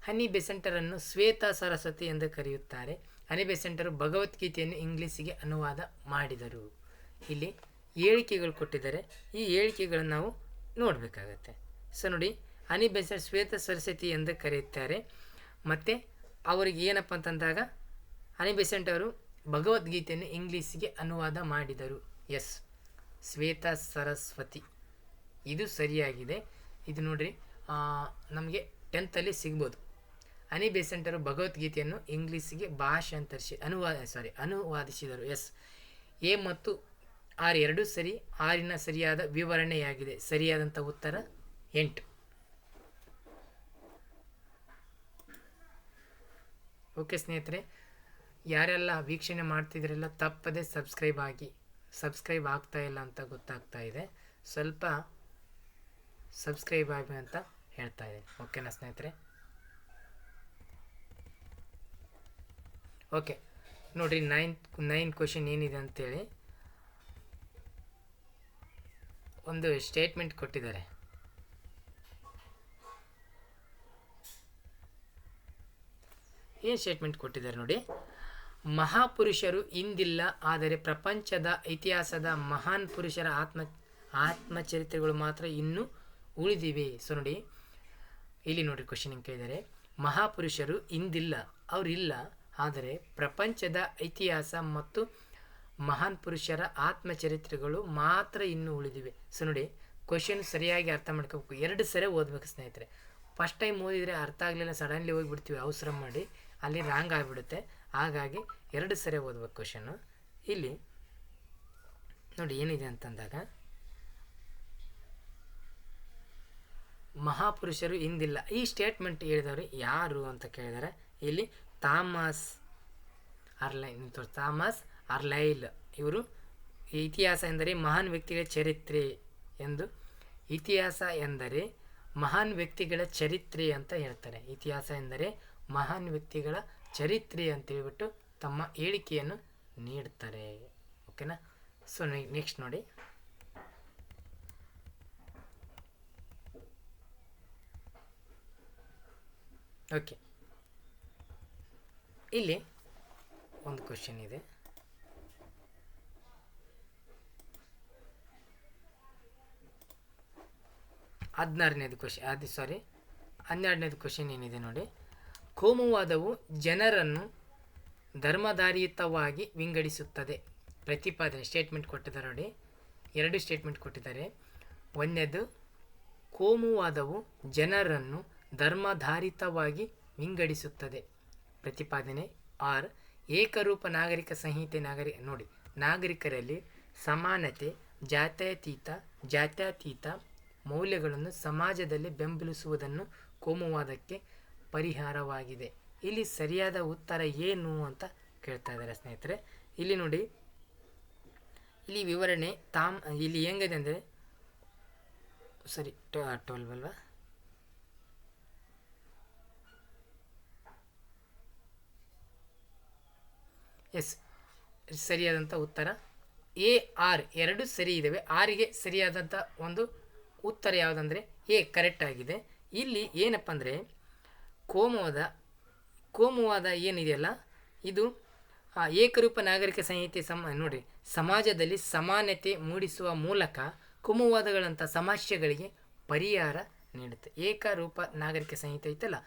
ಹನಿ ಬೆಸೆಂಟರನ್ನು ಶ್ವೇತ ಸರಸ್ವತಿ ಎಂದು ಕರೆಯುತ್ತಾರೆ. ಹನಿ ಬೆಸೆಂಟರು ಭಗವದ್ಗೀತೆಯನ್ನು ಇಂಗ್ಲೀಷಿಗೆ ಅನುವಾದ ಮಾಡಿದರು. ಇಲ್ಲಿ ಹೇಳಿಕೆಗಳು ಕೊಟ್ಟಿದ್ದಾರೆ, ಈ ಹೇಳಿಕೆಗಳನ್ನು ನಾವು ನೋಡಬೇಕಾಗತ್ತೆ. ಸೊ ನೋಡಿ ಹನಿ ಬೆಸೆಂಟ್ ಶ್ವೇತ ಸರಸ್ವತಿ ಎಂದು ಕರೆಯುತ್ತಾರೆ. ಮತ್ತು ಅವರಿಗೆ ಏನಪ್ಪ ಅಂತಂದಾಗ ಹನಿ ಬೆಸೆಂಟ್ ಅವರು ಭಗವದ್ಗೀತೆಯನ್ನು ಇಂಗ್ಲೀಷಿಗೆ ಅನುವಾದ ಮಾಡಿದರು. ಎಸ್, ಶ್ವೇತ ಸರಸ್ವತಿ ಇದು ಸರಿಯಾಗಿದೆ. ಇದು ನೋಡ್ರಿ ನಮಗೆ 10th ಸಿಗ್ಬೋದು. ಹನಿ ಬೆಸೆಂಟರು ಭಗವದ್ಗೀತೆಯನ್ನು ಇಂಗ್ಲೀಷಿಗೆ ಭಾಷಾಂತರಿಸಿ ಅನುವಾದಿಸಿದರು. ಎಸ್, ಎ ಮತ್ತು ಆರ್ ಎರಡೂ ಸರಿ. ಆರಿನ ಸರಿಯಾದ ವಿವರಣೆಯಾಗಿದೆ. ಸರಿಯಾದಂಥ ಉತ್ತರ 8. ಓಕೆ ಸ್ನೇಹಿತರೆ, ಯಾರೆಲ್ಲ ವೀಕ್ಷಣೆ ಮಾಡ್ತಿದ್ರೆಲ್ಲ ತಪ್ಪದೆ ಸಬ್ಸ್ಕ್ರೈಬ್ ಆಗಿ. ಸಬ್ಸ್ಕ್ರೈಬ್ ಆಗ್ತಾ ಇಲ್ಲ ಅಂತ ಗೊತ್ತಾಗ್ತಾ ಇದೆ, ಸ್ವಲ್ಪ ಸಬ್ಸ್ಕ್ರೈಬ್ ಆಗಿ ಅಂತ ಹೇಳ್ತಾ ಇದೆ. ಓಕೆನಾ ಸ್ನೇಹಿತರೆ? ಓಕೆ ನೋಡಿರಿ, ನೈನ್ ಕ್ವಶನ್ ಏನಿದೆ ಅಂತೇಳಿ ಒಂದು ಸ್ಟೇಟ್ಮೆಂಟ್ ಕೊಟ್ಟಿದ್ದಾರೆ. ಏನು ಸ್ಟೇಟ್ಮೆಂಟ್ ಕೊಟ್ಟಿದ್ದಾರೆ ನೋಡಿ. ಮಹಾಪುರುಷರು ಇಂದಿಲ್ಲ, ಆದರೆ ಪ್ರಪಂಚದ ಇತಿಹಾಸದ ಮಹಾನ್ ಪುರುಷರ ಆತ್ಮಚರಿತ್ರೆಗಳು ಮಾತ್ರ ಇನ್ನೂ ಉಳಿದಿವೆ. ಸೊ ನೋಡಿ, ಇಲ್ಲಿ ನೋಡಿ ಕ್ವಶನ್ ಹಿಂಗೆ ಕೇಳಿದ್ದಾರೆ. ಮಹಾಪುರುಷರು ಇಂದಿಲ್ಲ, ಅವರಿಲ್ಲ, ಆದರೆ ಪ್ರಪಂಚದ ಇತಿಹಾಸ ಮತ್ತು ಮಹಾನ್ ಪುರುಷರ ಆತ್ಮಚರಿತ್ರೆಗಳು ಮಾತ್ರ ಇನ್ನೂ ಉಳಿದಿವೆ. ಸೊ ನೋಡಿ, ಕ್ವಶನ್ ಸರಿಯಾಗಿ ಅರ್ಥ ಮಾಡ್ಕೋಬೇಕು. 2 ಸರಿ ಓದಬೇಕು ಸ್ನೇಹಿತರೆ. ಫಸ್ಟ್ ಟೈಮ್ ಓದಿದರೆ ಅರ್ಥ ಆಗಲಿಲ್ಲ, ಸಡನ್ಲಿ ಹೋಗಿಬಿಡ್ತೀವಿ ಅವಸರ ಮಾಡಿ, ಅಲ್ಲಿ ರಾಂಗ್ ಆಗಿಬಿಡುತ್ತೆ. ಹಾಗಾಗಿ 2 ಸರಿ ಓದ್ಬೇಕು ಕ್ವಶನ್ನು. ಇಲ್ಲಿ ನೋಡಿ ಏನಿದೆ ಅಂತಂದಾಗ, ಮಹಾಪುರುಷರು ಇಂದಿಲ್ಲ, ಈ ಸ್ಟೇಟ್ಮೆಂಟ್ ಹೇಳಿದವರು ಯಾರು ಅಂತ ಕೇಳಿದ್ದಾರೆ. ಇಲ್ಲಿ ಥಾಮಸ್ ಅರ್ಲೈಲ್ ಇವರು ಇತಿಹಾಸ ಎಂದರೆ ಮಹಾನ್ ವ್ಯಕ್ತಿಗಳ ಚರಿತ್ರೆ ಎಂದು, ಇತಿಹಾಸ ಎಂದರೆ ಮಹಾನ್ ವ್ಯಕ್ತಿಗಳ ಚರಿತ್ರೆ ಅಂತ ಹೇಳ್ತಾರೆ. ಇತಿಹಾಸ ಎಂದರೆ ಮಹಾನ್ ವ್ಯಕ್ತಿಗಳ ಚರಿತ್ರೆ ಅಂತ ಹೇಳ್ಬಿಟ್ಟು ತಮ್ಮ ಹೇಳಿಕೆಯನ್ನು ನೀಡ್ತಾರೆ. ಓಕೆನಾ? ಸೊ ನೆಕ್ಸ್ಟ್ ನೋಡಿ, ಓಕೆ ಇಲ್ಲಿ ಒಂದು ಕ್ವಶನ್ ಇದೆ. ಹನ್ನೆರಡನೇದು ಕ್ವಶನ್ ಏನಿದೆ ನೋಡಿ. ಕೋಮುವಾದವು ಜನರನ್ನು ಧರ್ಮಧಾರಿಯುತವಾಗಿ ವಿಂಗಡಿಸುತ್ತದೆ. ಪ್ರತಿಪಾದನೆ ಸ್ಟೇಟ್ಮೆಂಟ್ ಕೊಟ್ಟಿದ್ದಾರೆ ನೋಡಿ, 2 ಸ್ಟೇಟ್ಮೆಂಟ್ ಕೊಟ್ಟಿದ್ದಾರೆ. ಒಂದನೇದು, ಕೋಮುವಾದವು ಜನರನ್ನು ಧರ್ಮಧಾರಿತವಾಗಿ ವಿಂಗಡಿಸುತ್ತದೆ. ಪ್ರತಿಪಾದನೆ ಆರ್. ಏಕರೂಪ ನಾಗರಿಕ ಸಂಹಿತೆ ನೋಡಿ, ನಾಗರಿಕರಲ್ಲಿ ಸಮಾನತೆ, ಜಾತ್ಯತೀತ ಮೌಲ್ಯಗಳನ್ನು ಸಮಾಜದಲ್ಲಿ ಬೆಂಬಲಿಸುವುದನ್ನು ಕೋಮುವಾದಕ್ಕೆ ಪರಿಹಾರವಾಗಿದೆ. ಇಲ್ಲಿ ಸರಿಯಾದ ಉತ್ತರ ಏನು ಅಂತ ಕೇಳ್ತಾ ಇದ್ದಾರೆ ಸ್ನೇಹಿತರೆ. ಇಲ್ಲಿ ನೋಡಿ, ಇಲ್ಲಿ ವಿವರಣೆ ಇಲ್ಲಿ ಹೆಂಗಿದೆ ಅಂದರೆ, ಸರಿ 12 ಅಲ್ವಾ, ಎಸ್ ಸರಿಯಾದಂಥ ಉತ್ತರ ಎ, ಆರ್ ಎರಡು ಸರಿ ಇದ್ದಾವೆ. ಆರಿಗೆ ಸರಿಯಾದಂಥ ಒಂದು ಉತ್ತರ ಯಾವುದಂದರೆ ಎ ಕರೆಕ್ಟ್ ಆಗಿದೆ. ಇಲ್ಲಿ ಏನಪ್ಪ ಅಂದರೆ, ಕೋಮುವಾದ ಏನಿದೆಯಲ್ಲ, ಇದು ಏಕರೂಪ ನಾಗರಿಕ ಸಂಹಿತೆ ನೋಡಿ, ಸಮಾಜದಲ್ಲಿ ಸಮಾನತೆ ಮೂಡಿಸುವ ಮೂಲಕ ಕೋಮುವಾದಗಳಂಥ ಸಮಸ್ಯೆಗಳಿಗೆ ಪರಿಹಾರ ನೀಡುತ್ತೆ. ಏಕರೂಪ ನಾಗರಿಕ ಸಂಹಿತೆ ಐತಲ್ಲ,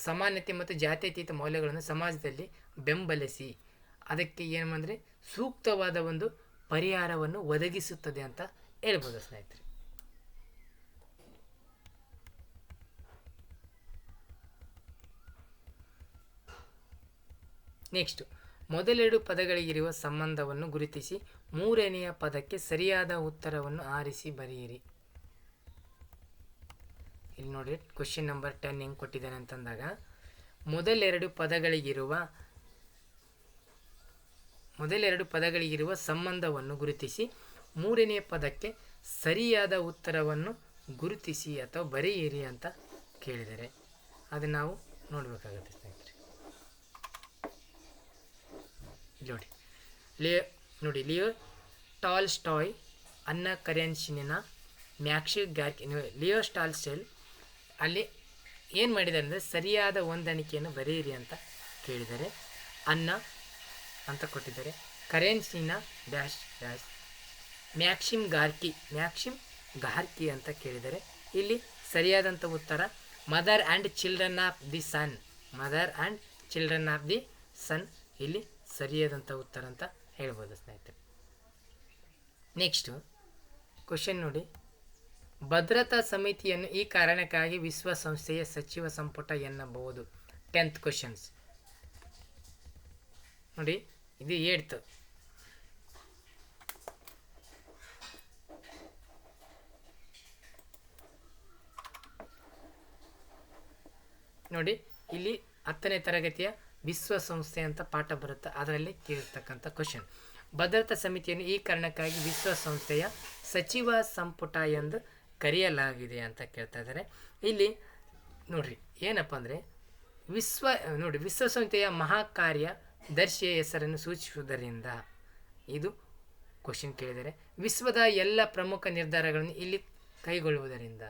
ಸಮಾನತೆ ಮತ್ತು ಜಾತ್ಯತೀತ ಮೌಲ್ಯಗಳನ್ನು ಸಮಾಜದಲ್ಲಿ ಬೆಂಬಲಿಸಿ ಅದಕ್ಕೆ ಏನು ಅಂದರೆ ಸೂಕ್ತವಾದ ಒಂದು ಪರಿಹಾರವನ್ನು ಒದಗಿಸುತ್ತದೆ ಅಂತ ಹೇಳ್ಬೋದು ಸ್ನೇಹಿತರೆ. ನೆಕ್ಸ್ಟ್, ಮೊದಲೆರಡು ಪದಗಳಿಗಿರುವ ಸಂಬಂಧವನ್ನು ಗುರುತಿಸಿ ಮೂರನೆಯ ಪದಕ್ಕೆ ಸರಿಯಾದ ಉತ್ತರವನ್ನು ಆರಿಸಿ ಬರೆಯಿರಿ. ಇಲ್ಲಿ ನೋಡಿ ಕ್ವಶನ್ ನಂಬರ್ 10 ಹೆಂಗೆ ಕೊಟ್ಟಿದ್ದಾನೆ ಅಂತಂದಾಗ, ಮೊದಲೆರಡು ಪದಗಳಿಗಿರುವ ಸಂಬಂಧವನ್ನು ಗುರುತಿಸಿ ಮೂರನೆಯ ಪದಕ್ಕೆ ಸರಿಯಾದ ಉತ್ತರವನ್ನು ಗುರುತಿಸಿ ಅಥವಾ ಬರೆಯಿರಿ ಅಂತ ಕೇಳಿದರೆ ಅದು ನಾವು ನೋಡಬೇಕಾಗುತ್ತೆ ಸ್ನೇಹಿತರೆ. ನೋಡಿ ಲಿಯೋ ಟಾಲ್ಸ್ಟಾಯ್, ಅನ್ನ ಕರೆನ್ಶಿನಿನ, ಮ್ಯಾಕ್ಸಿಮ್ ಗಾರ್ಕಿ, ಲಿಯೋ ಟಾಲ್ಸ್ಟಾಯ್ ಅಲ್ಲಿ ಏನು ಮಾಡಿದ್ದಾರೆ ಅಂದರೆ ಸರಿಯಾದ ಹೊಂದಾಣಿಕೆಯನ್ನು ಬರೆಯಿರಿ ಅಂತ ಕೇಳಿದ್ದಾರೆ. ಅನ್ನ ಅಂತ ಕೊಟ್ಟಿದ್ದಾರೆ, ಕರೆನ್ಸಿನ ಡ್ಯಾಶ್ ಡ್ಯಾಶ್, ಮ್ಯಾಕ್ಸಿಮ್ ಗಾರ್ಕಿ ಅಂತ ಕೇಳಿದ್ದಾರೆ. ಇಲ್ಲಿ ಸರಿಯಾದಂಥ ಉತ್ತರ mother and children of the sun ಇಲ್ಲಿ ಸರಿಯಾದಂಥ ಉತ್ತರ ಅಂತ ಹೇಳ್ಬೋದು ಸ್ನೇಹಿತರೆ. ನೆಕ್ಸ್ಟು ಕ್ವಶನ್ ನೋಡಿ, ಭದ್ರತಾ ಸಮಿತಿಯನ್ನು ಈ ಕಾರಣಕ್ಕಾಗಿ ವಿಶ್ವಸಂಸ್ಥೆಯ ಸಚಿವ ಸಂಪುಟ ಎನ್ನಬಹುದು. 10th ಕ್ವಶನ್ಸ್ ನೋಡಿ, ಇದು 8th ನೋಡಿ ಇಲ್ಲಿ 10ನೇ ತರಗತಿಯ ವಿಶ್ವಸಂಸ್ಥೆ ಅಂತ ಪಾಠ ಬರುತ್ತೆ, ಅದರಲ್ಲಿ ಕೇಳಿರ್ತಕ್ಕಂಥ ಕ್ವಶನ್. ಭದ್ರತಾ ಸಮಿತಿಯನ್ನು ಈ ಕಾರಣಕ್ಕಾಗಿ ವಿಶ್ವಸಂಸ್ಥೆಯ ಸಚಿವ ಸಂಪುಟ ಎಂದು ಕರೆಯಲಾಗಿದೆ ಅಂತ ಕೇಳ್ತಾ ಇದ್ದಾರೆ. ಇಲ್ಲಿ ನೋಡ್ರಿ ಏನಪ್ಪ ಅಂದರೆ ವಿಶ್ವಸಂಸ್ಥೆಯ ಮಹಾಕಾರ್ಯದರ್ಶಿಯ ಹೆಸರನ್ನು ಸೂಚಿಸುವುದರಿಂದ ಇದು ಕ್ವಶನ್ ಕೇಳಿದರೆ, ವಿಶ್ವದ ಎಲ್ಲ ಪ್ರಮುಖ ನಿರ್ಧಾರಗಳನ್ನು ಇಲ್ಲಿ ಕೈಗೊಳ್ಳುವುದರಿಂದ,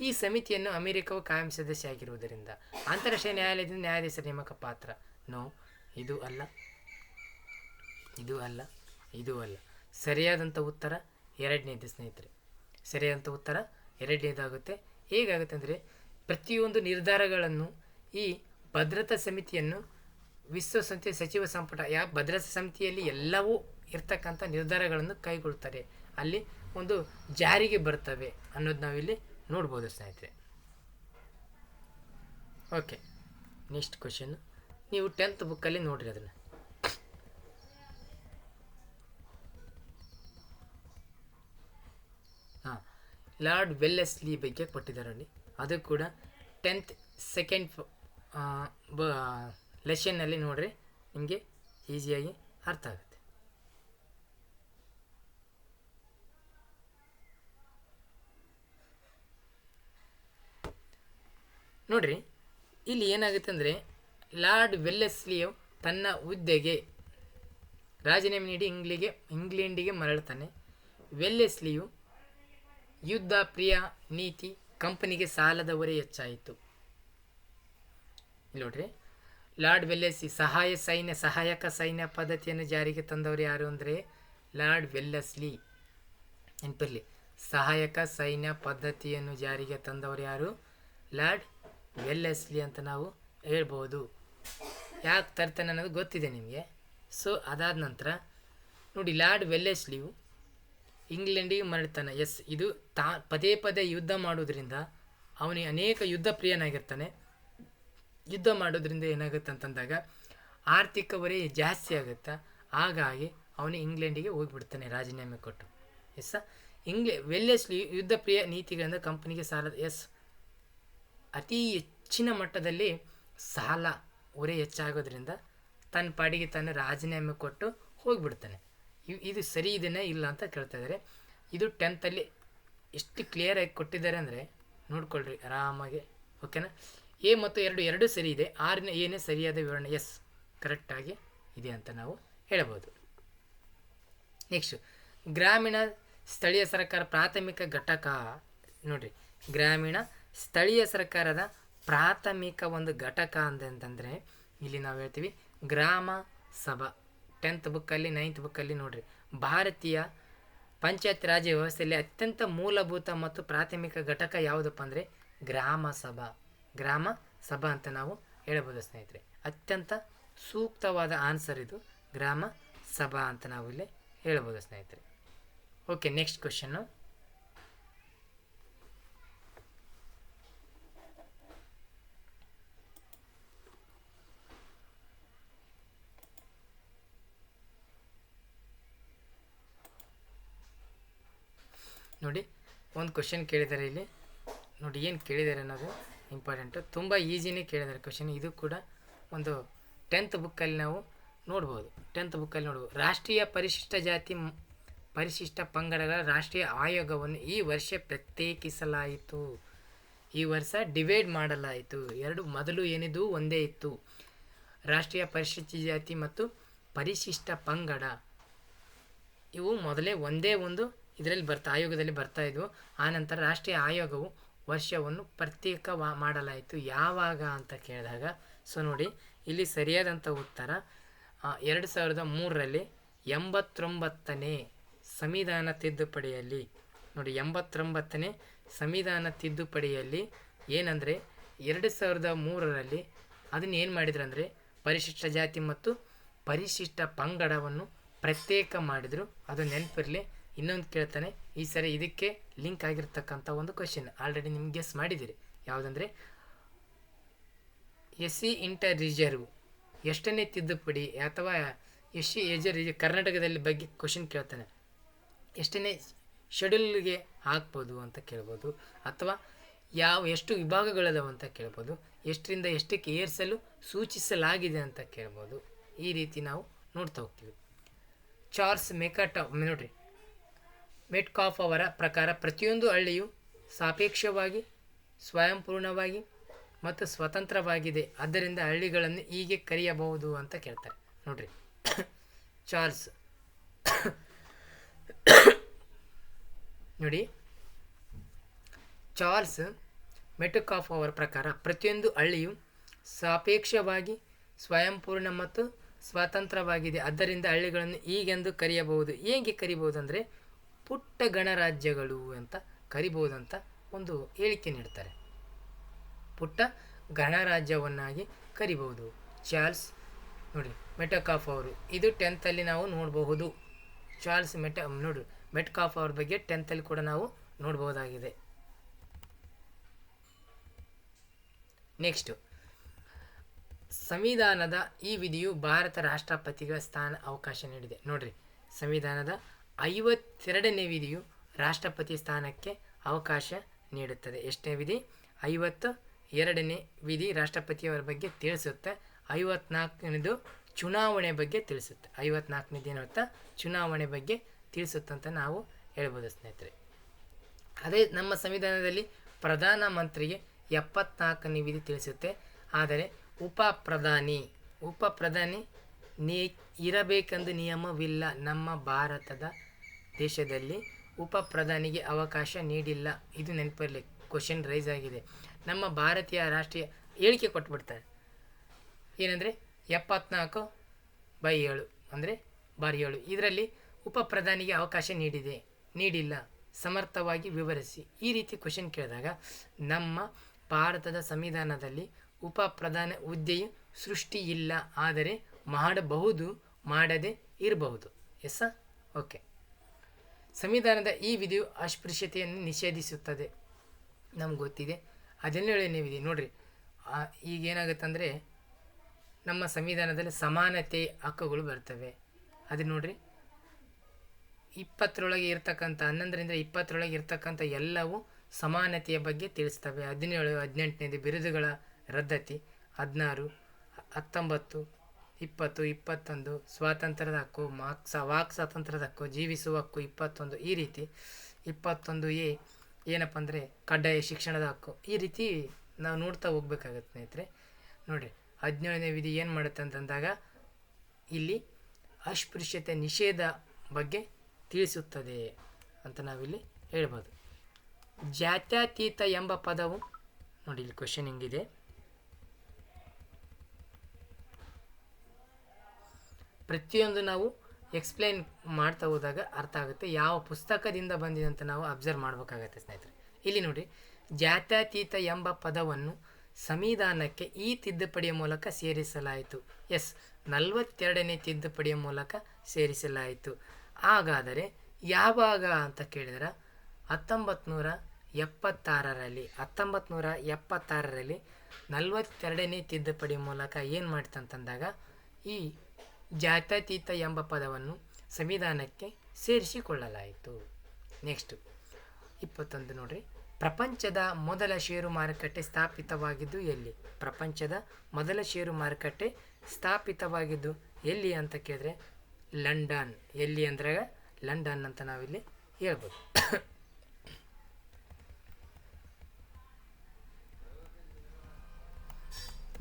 ಈ ಸಮಿತಿಯನ್ನು ಅಮೆರಿಕವು ಕಾಯಂ ಸದಸ್ಯ ಆಗಿರುವುದರಿಂದ, ಅಂತಾರಾಷ್ಟ್ರೀಯ ನ್ಯಾಯಾಲಯದಿಂದ ನ್ಯಾಯಾಧೀಶರ ನೇಮಕ ಪಾತ್ರ. ನೋ, ಇದು ಅಲ್ಲ, ಇದು ಅಲ್ಲ, ಇದು ಅಲ್ಲ. ಸರಿಯಾದಂಥ ಉತ್ತರ ಎರಡನೇದು ಸ್ನೇಹಿತರೆ. ಸರಿಯಾದಂಥ ಉತ್ತರ ಎರಡನೇದಾಗುತ್ತೆ. ಹೇಗಾಗುತ್ತೆ ಅಂದರೆ ಪ್ರತಿಯೊಂದು ನಿರ್ಧಾರಗಳನ್ನು ಈ ಭದ್ರತಾ ಸಮಿತಿಯನ್ನು ವಿಶ್ವಸಂಸ್ಥೆ ಸಚಿವ ಸಂಪುಟ ಭದ್ರತಾ ಸಮಿತಿಯಲ್ಲಿ ಎಲ್ಲವೂ ಇರ್ತಕ್ಕಂಥ ನಿರ್ಧಾರಗಳನ್ನು ಕೈಗೊಳ್ತಾರೆ, ಅಲ್ಲಿ ಒಂದು ಜಾರಿಗೆ ಬರ್ತವೆ ಅನ್ನೋದು ನಾವಿಲ್ಲಿ ನೋಡ್ಬೋದು ಸ್ನೇಹಿತರೆ. ಓಕೆ, ನೆಕ್ಸ್ಟ್ ಕ್ವಶನ್ ನೀವು 10th ಬುಕ್ಕಲ್ಲಿ ನೋಡ್ರಿ ಅದನ್ನು. ಲಾರ್ಡ್ ವೆಲ್ಲೆಸ್ಲಿ ಬಗ್ಗೆ ಕೊಟ್ಟಿದ್ದಾರೆ ಅಲ್ಲಿ, ಅದು ಕೂಡ 10th ಸೆಕೆಂಡ್ ಲೆಸನ್ನಲ್ಲಿ ನೋಡ್ರಿ, ನಿಮಗೆ ಈಸಿಯಾಗಿ ಅರ್ಥ ಆಗುತ್ತೆ. ನೋಡ್ರಿ ಇಲ್ಲಿ ಏನಾಗುತ್ತೆ ಅಂದರೆ, ಲಾರ್ಡ್ ವೆಲ್ಲೆಸ್ಲಿಯು ತನ್ನ ಹುದ್ದೆಗೆ ರಾಜೀನಾಮೆ ನೀಡಿ ಇಂಗ್ಲೆಂಡಿಗೆ ಮರಳುತ್ತಾನೆ. ವೆಲ್ಲೆಸ್ಲಿಯು ಯುದ್ಧ ಪ್ರಿಯ ನೀತಿ, ಕಂಪನಿಗೆ ಸಾಲದ ಹೊರೆ ಹೆಚ್ಚಾಯಿತು. ಇಲ್ಲಿ ನೋಡ್ರಿ, ಲಾರ್ಡ್ ವೆಲ್ಲೆಸ್ಲಿ ಸಹಾಯಕ ಸೈನ್ಯ ಪದ್ಧತಿಯನ್ನು ಜಾರಿಗೆ ತಂದವರು ಯಾರು ಅಂದರೆ ಲಾರ್ಡ್ ವೆಲ್ಲೆಸ್ಲಿ. ನೆನಪಿರಲಿ, ಸಹಾಯಕ ಸೈನ್ಯ ಪದ್ಧತಿಯನ್ನು ಜಾರಿಗೆ ತಂದವರು ಯಾರು? ಲಾರ್ಡ್ ವೆಲ್ಲೆಸ್ಲಿ ಅಂತ ನಾವು ಹೇಳ್ಬೋದು. ಯಾಕೆ ತರ್ತಾನೆ ಅನ್ನೋದು ಗೊತ್ತಿದೆ ನಿಮಗೆ. ಸೊ ಅದಾದ ನಂತರ ನೋಡಿ, ಲಾರ್ಡ್ ವೆಲ್ಲೆಸ್ಲಿಯು ಇಂಗ್ಲೆಂಡಿಗೆ ಮರಳ್ತಾನೆ. ಇದು ಪದೇ ಪದೇ ಯುದ್ಧ ಮಾಡೋದ್ರಿಂದ ಅವನಿಗೆ ಅನೇಕ ಯುದ್ಧ ಪ್ರಿಯನಾಗಿರ್ತಾನೆ. ಯುದ್ಧ ಮಾಡೋದ್ರಿಂದ ಏನಾಗುತ್ತೆ ಅಂತಂದಾಗ ಆರ್ಥಿಕ ಹೊರೆ ಜಾಸ್ತಿ ಆಗುತ್ತೆ. ಹಾಗಾಗಿ ಅವನು ಇಂಗ್ಲೆಂಡಿಗೆ ಹೋಗಿಬಿಡ್ತಾನೆ ರಾಜೀನಾಮೆ ಕೊಟ್ಟು. ವೆಲ್ಲೆಸ್ಲಿ ಯುದ್ಧ ಪ್ರಿಯ ನೀತಿಗಳಿಂದ ಕಂಪನಿಗೆ ಸಾಲದ ಅತಿ ಹೆಚ್ಚಿನ ಮಟ್ಟದಲ್ಲಿ ಸಾಲ ಹೊರೆ ಹೆಚ್ಚಾಗೋದ್ರಿಂದ ತನ್ನ ಪಾಡಿಗೆ ತಾನು ರಾಜೀನಾಮೆ ಕೊಟ್ಟು ಹೋಗಿಬಿಡ್ತಾನೆ. ಇದು ಸರಿ ಇದನ್ನೇ ಇಲ್ಲ ಅಂತ ಕೇಳ್ತಾ ಇದ್ದಾರೆ. ಇದು 10th ಎಷ್ಟು ಕ್ಲಿಯರಾಗಿ ಕೊಟ್ಟಿದ್ದಾರೆ ಅಂದರೆ ನೋಡ್ಕೊಳ್ರಿ ಆರಾಮಾಗಿ. ಓಕೆನಾ? ಎ ಮತ್ತು ಎರಡು ಸರಿ ಇದೆ. 6ನೇ ಏನೇ ಸರಿಯಾದ ವಿವರಣೆ ಕರೆಕ್ಟಾಗಿ ಇದೆ ಅಂತ ನಾವು ಹೇಳಬಹುದು. ನೆಕ್ಸ್ಟ್, ಗ್ರಾಮೀಣ ಸ್ಥಳೀಯ ಸರ್ಕಾರ ಪ್ರಾಥಮಿಕ ಘಟಕ. ನೋಡಿರಿ, ಗ್ರಾಮೀಣ ಸ್ಥಳೀಯ ಸರ್ಕಾರದ ಪ್ರಾಥಮಿಕ ಒಂದು ಘಟಕ ಅಂತಂದರೆ ಇಲ್ಲಿ ನಾವು ಹೇಳ್ತೀವಿ ಗ್ರಾಮ ಸಭಾ. 10th ಬುಕ್ಕಲ್ಲಿ 9th ಬುಕ್ಕಲ್ಲಿ ನೋಡಿರಿ, ಭಾರತೀಯ ಪಂಚಾಯತ್ ರಾಜ್ ವ್ಯವಸ್ಥೆಯಲ್ಲಿ ಅತ್ಯಂತ ಮೂಲಭೂತ ಮತ್ತು ಪ್ರಾಥಮಿಕ ಘಟಕ ಯಾವುದಪ್ಪ ಅಂದರೆ ಗ್ರಾಮ ಸಭಾ ಅಂತ ನಾವು ಹೇಳ್ಬೋದು ಸ್ನೇಹಿತರೆ. ಅತ್ಯಂತ ಸೂಕ್ತವಾದ ಆನ್ಸರ್ ಇದು, ಗ್ರಾಮ ಸಭಾ ಅಂತ ನಾವು ಇಲ್ಲಿ ಹೇಳ್ಬೋದು ಸ್ನೇಹಿತರೆ. Okay, next question. ನೋಡಿ, ಒಂದು ಕ್ವಶನ್ ಕೇಳಿದ್ದಾರೆ ಇಲ್ಲಿ. ನೋಡಿ ಏನು ಕೇಳಿದ್ದಾರೆ ಅನ್ನೋದು ಇಂಪಾರ್ಟೆಂಟು. ತುಂಬ ಈಸಿನೇ ಕೇಳಿದ್ದಾರೆ ಕ್ವಶನ್. ಇದು ಕೂಡ ಒಂದು 10th ಬುಕ್ಕಲ್ಲಿ ನಾವು ನೋಡ್ಬೋದು. 10th ಬುಕ್ಕಲ್ಲಿ ನೋಡ್ಬೋದು, ರಾಷ್ಟ್ರೀಯ ಪರಿಶಿಷ್ಟ ಜಾತಿ ಪರಿಶಿಷ್ಟ ಪಂಗಡಗಳ ರಾಷ್ಟ್ರೀಯ ಆಯೋಗವನ್ನು ಈ ವರ್ಷ ಪ್ರತ್ಯೇಕಿಸಲಾಯಿತು. ಈ ವರ್ಷ ಡಿವೈಡ್ ಮಾಡಲಾಯಿತು. ಮೊದಲು ಏನಿದು ಒಂದೇ ಇತ್ತು. ರಾಷ್ಟ್ರೀಯ ಪರಿಶಿಷ್ಟ ಜಾತಿ ಮತ್ತು ಪರಿಶಿಷ್ಟ ಪಂಗಡ ಇವು ಮೊದಲೇ ಒಂದೇ ಒಂದು ಇದರಲ್ಲಿ ಆಯೋಗದಲ್ಲಿ ಬರ್ತಾ ಇದ್ವು. ಆನಂತರ ರಾಷ್ಟ್ರೀಯ ಆಯೋಗವು ವರ್ಷವನ್ನು ಪ್ರತ್ಯೇಕ ಮಾಡಲಾಯಿತು. ಯಾವಾಗ ಅಂತ ಕೇಳಿದಾಗ, ಸೊ ನೋಡಿ ಇಲ್ಲಿ ಸರಿಯಾದಂಥ ಉತ್ತರ 2003ರಲ್ಲಿ 89ನೇ ಸಂವಿಧಾನ ತಿದ್ದುಪಡಿಯಲ್ಲಿ. ನೋಡಿ, 89ನೇ ಸಂವಿಧಾನ ತಿದ್ದುಪಡಿಯಲ್ಲಿ ಏನಂದರೆ 2003ರಲ್ಲಿ ಅದನ್ನು ಏನು ಮಾಡಿದ್ರು ಅಂದರೆ ಪರಿಶಿಷ್ಟ ಜಾತಿ ಮತ್ತು ಪರಿಶಿಷ್ಟ ಪಂಗಡವನ್ನು ಪ್ರತ್ಯೇಕ ಮಾಡಿದರು. ಅದು ನೆನಪಿರಲಿ. ಇನ್ನೊಂದು ಕೇಳ್ತಾನೆ ಈ ಸರಿ, ಇದಕ್ಕೆ ಲಿಂಕ್ ಆಗಿರ್ತಕ್ಕಂಥ ಒಂದು ಕ್ವಶನ್ ಆಲ್ರೆಡಿ ನಿಮ್ಗೆ ಗೆಸ್ ಮಾಡಿದ್ದೀರಿ. ಯಾವುದಂದರೆ SC ಇಂಟರ್ ರಿಸರ್ವ್ ಎಷ್ಟನೇ ತಿದ್ದುಪಡಿ ಅಥವಾ SC ಕರ್ನಾಟಕದಲ್ಲಿ ಬಗ್ಗೆ ಕ್ವಶನ್ ಕೇಳ್ತಾನೆ. ಎಷ್ಟನೇ ಶೆಡ್ಯೂಲ್ಗೆ ಹಾಕ್ಬೋದು ಅಂತ ಕೇಳ್ಬೋದು. ಅಥವಾ ಎಷ್ಟು ವಿಭಾಗಗಳದಾವ ಅಂತ ಕೇಳ್ಬೋದು, ಎಷ್ಟರಿಂದ ಎಷ್ಟಕ್ಕೆ ಏರಿಸಲು ಸೂಚಿಸಲಾಗಿದೆ ಅಂತ ಕೇಳ್ಬೋದು. ಈ ರೀತಿ ನಾವು ನೋಡ್ತಾ ಹೋಗ್ತೀವಿ. ಚಾರ್ಲ್ಸ್ ನೋಡ್ರಿ, ಮೆಟ್ಕಾಫ್ ಅವರ ಪ್ರಕಾರ ಪ್ರತಿಯೊಂದು ಹಳ್ಳಿಯು ಸಾಪೇಕ್ಷವಾಗಿ, ಸ್ವಯಂಪೂರ್ಣವಾಗಿ ಮತ್ತು ಸ್ವತಂತ್ರವಾಗಿದೆ, ಆದ್ದರಿಂದ ಹಳ್ಳಿಗಳನ್ನು ಹೀಗೆ ಕರೆಯಬಹುದು ಅಂತ ಕೇಳ್ತಾರೆ. ನೋಡ್ರಿ, ಚಾರ್ಲ್ಸ್ ನೋಡಿ, ಚಾರ್ಲ್ಸ್ ಮೆಟ್ಕಾಫ್ ಅವರ ಪ್ರಕಾರ ಪ್ರತಿಯೊಂದು ಹಳ್ಳಿಯು ಸಾಪೇಕ್ಷವಾಗಿ, ಸ್ವಯಂಪೂರ್ಣ ಮತ್ತು ಸ್ವತಂತ್ರವಾಗಿದೆ, ಆದ್ದರಿಂದ ಹಳ್ಳಿಗಳನ್ನು ಹೀಗೆಂದು ಕರೆಯಬಹುದು. ಹೇಗೆ ಕರಿಬಹುದು ಅಂದರೆ ಪುಟ್ಟ ಗಣರಾಜ್ಯಗಳು ಅಂತ ಕರಿಬಹುದಂತ ಒಂದು ಹೇಳಿಕೆ ನೀಡ್ತಾರೆ. ಪುಟ್ಟ ಗಣರಾಜ್ಯವನ್ನಾಗಿ ಕರಿಬಹುದು. ಚಾರ್ಲ್ಸ್ ನೋಡಿ ಮೆಟ್ಕಾಫ್ ಅವರು, ಇದು 10th ನಾವು ನೋಡಬಹುದು. ಚಾರ್ಲ್ಸ್ ನೋಡಿ ಮೆಟ್ಕಾಫ್ ಅವ್ರ ಬಗ್ಗೆ 10th ಕೂಡ ನಾವು ನೋಡಬಹುದಾಗಿದೆ. ನೆಕ್ಸ್ಟು, ಸಂವಿಧಾನದ ಈ ವಿಧಿಯು ಭಾರತ ರಾಷ್ಟ್ರಪತಿಗಳ ಸ್ಥಾನ ಅವಕಾಶ ನೀಡಿದೆ. ನೋಡ್ರಿ, ಸಂವಿಧಾನದ 52ನೇ ವಿಧಿಯು ರಾಷ್ಟ್ರಪತಿ ಸ್ಥಾನಕ್ಕೆ ಅವಕಾಶ ನೀಡುತ್ತದೆ. ಎಷ್ಟನೇ ವಿಧಿ? 52ನೇ ವಿಧಿ ರಾಷ್ಟ್ರಪತಿಯವರ ಬಗ್ಗೆ ತಿಳಿಸುತ್ತೆ. 54ನೇದು ಚುನಾವಣೆ ಬಗ್ಗೆ ತಿಳಿಸುತ್ತೆ. 54ನೇದು ಏನು ಗೊತ್ತಾ? ಚುನಾವಣೆ ಬಗ್ಗೆ ತಿಳಿಸುತ್ತಂತ ನಾವು ಹೇಳ್ಬೋದು ಸ್ನೇಹಿತರೆ. ಅದೇ ನಮ್ಮ ಸಂವಿಧಾನದಲ್ಲಿ ಪ್ರಧಾನಮಂತ್ರಿಗೆ 74ನೇ ವಿಧಿ ತಿಳಿಸುತ್ತೆ. ಆದರೆ ಉಪ ಪ್ರಧಾನಿ ಇರಬೇಕೆಂದು ನಿಯಮವಿಲ್ಲ. ನಮ್ಮ ಭಾರತದ ದೇಶದಲ್ಲಿ ಉಪ ಪ್ರಧಾನಿಗೆ ಅವಕಾಶ ನೀಡಿಲ್ಲ. ಇದು ನೆನಪಲ್ಲಿ ಕ್ವಶನ್ ರೈಸ್ ಆಗಿದೆ. ನಮ್ಮ ಭಾರತೀಯ ರಾಷ್ಟ್ರೀಯ ಹೇಳಿಕೆ ಕೊಟ್ಬಿಡ್ತಾರೆ ಏನಂದರೆ 74/7 ಅಂದರೆ ಬಾರಿ 7. ಇದರಲ್ಲಿ ಉಪ ಪ್ರಧಾನಿಗೆ ಅವಕಾಶ ನೀಡಿಲ್ಲ, ಸಮರ್ಥವಾಗಿ ವಿವರಿಸಿ. ಈ ರೀತಿ ಕ್ವಶನ್ ಕೇಳಿದಾಗ ನಮ್ಮ ಭಾರತದ ಸಂವಿಧಾನದಲ್ಲಿ ಉಪ ಪ್ರಧಾನ ಹುದ್ದೆಯು ಸೃಷ್ಟಿ ಇಲ್ಲ, ಆದರೆ ಮಾಡಬಹುದು, ಮಾಡದೇ ಇರಬಹುದು. Yes okay. ಸಂವಿಧಾನದ ಈ ವಿಧಿಯು ಅಸ್ಪೃಶ್ಯತೆಯನ್ನು ನಿಷೇಧಿಸುತ್ತದೆ. ನಮ್ಗೆ ಗೊತ್ತಿದೆ. 17ನೇ ವಿಧಿ ನೋಡ್ರಿ, ಈಗೇನಾಗುತ್ತಂದರೆ ನಮ್ಮ ಸಂವಿಧಾನದಲ್ಲಿ ಸಮಾನತೆ ಹಕ್ಕುಗಳು ಬರ್ತವೆ. ಅದು ನೋಡ್ರಿ 20ರೊಳಗೆ ಇರ್ತಕ್ಕಂಥ 11ರಿಂದ 20ರೊಳಗೆ ಇರ್ತಕ್ಕಂಥ ಎಲ್ಲವೂ ಸಮಾನತೆಯ ಬಗ್ಗೆ ತಿಳಿಸ್ತವೆ. 17, 18ನೇದು ಬಿರುದುಗಳ ರದ್ದತಿ, 16, 19, 20, 21 ಸ್ವಾತಂತ್ರ್ಯದ ಹಕ್ಕು, ವಾಕ್ ಸ್ವಾತಂತ್ರ್ಯದ ಹಕ್ಕು, ಜೀವಿಸುವ ಹಕ್ಕು 21. ಈ ರೀತಿ 21A ಏನಪ್ಪ ಅಂದರೆ ಕಡ್ಡಾಯ ಶಿಕ್ಷಣದ ಹಕ್ಕು. ಈ ರೀತಿ ನಾವು ನೋಡ್ತಾ ಹೋಗ್ಬೇಕಾಗತ್ತೆ ಸ್ನೇಹಿತರೆ. ನೋಡಿರಿ, 17ನೇ ವಿಧಿ ಏನು ಮಾಡುತ್ತೆ ಅಂತಂದಾಗ ಇಲ್ಲಿ ಅಸ್ಪೃಶ್ಯತೆ ನಿಷೇಧ ಬಗ್ಗೆ ತಿಳಿಸುತ್ತದೆ ಅಂತ ನಾವಿಲ್ಲಿ ಹೇಳ್ಬೋದು. ಜಾತ್ಯತೀತ ಎಂಬ ಪದವು ನೋಡಿ, ಇಲ್ಲಿ ಕ್ವಶನ್ ಹಿಂಗಿದೆ. ಪ್ರತಿಯೊಂದು ನಾವು ಎಕ್ಸ್ಪ್ಲೈನ್ ಮಾಡ್ತಾ ಹೋದಾಗ ಅರ್ಥ ಆಗುತ್ತೆ, ಯಾವ ಪುಸ್ತಕದಿಂದ ಬಂದಿದೆ ಅಂತ ನಾವು ಅಬ್ಸರ್ವ್ ಮಾಡಬೇಕಾಗತ್ತೆ ಸ್ನೇಹಿತರೆ. ಇಲ್ಲಿ ನೋಡಿ, ಜಾತ್ಯತೀತ ಎಂಬ ಪದವನ್ನು ಸಂವಿಧಾನಕ್ಕೆ ಈ ತಿದ್ದುಪಡಿಯ ಮೂಲಕ ಸೇರಿಸಲಾಯಿತು. 42ನೇ ತಿದ್ದುಪಡಿಯ ಮೂಲಕ ಸೇರಿಸಲಾಯಿತು. ಹಾಗಾದರೆ ಯಾವಾಗ ಅಂತ ಕೇಳಿದರೆ 1976ರಲ್ಲಿ 42ನೇ ತಿದ್ದುಪಡಿ ಮೂಲಕ ಏನು ಮಾಡ್ತಂತಂದಾಗ ಈ ಜಾತ್ಯತೀತ ಎಂಬ ಪದವನ್ನು ಸಂವಿಧಾನಕ್ಕೆ ಸೇರಿಸಿಕೊಳ್ಳಲಾಯಿತು. ನೆಕ್ಸ್ಟು 21 ನೋಡ್ರಿ, ಪ್ರಪಂಚದ ಮೊದಲ ಷೇರು ಮಾರುಕಟ್ಟೆ ಸ್ಥಾಪಿತವಾಗಿದ್ದು ಎಲ್ಲಿ? ಪ್ರಪಂಚದ ಮೊದಲ ಷೇರು ಮಾರುಕಟ್ಟೆ ಸ್ಥಾಪಿತವಾಗಿದ್ದು ಎಲ್ಲಿ ಅಂತ ಕೇಳಿದ್ರೆ ಲಂಡನ್. ಎಲ್ಲಿ ಅಂದ್ರೆ ಲಂಡನ್ ಅಂತ ನಾವಿಲ್ಲಿ ಹೇಳ್ಬೋದು.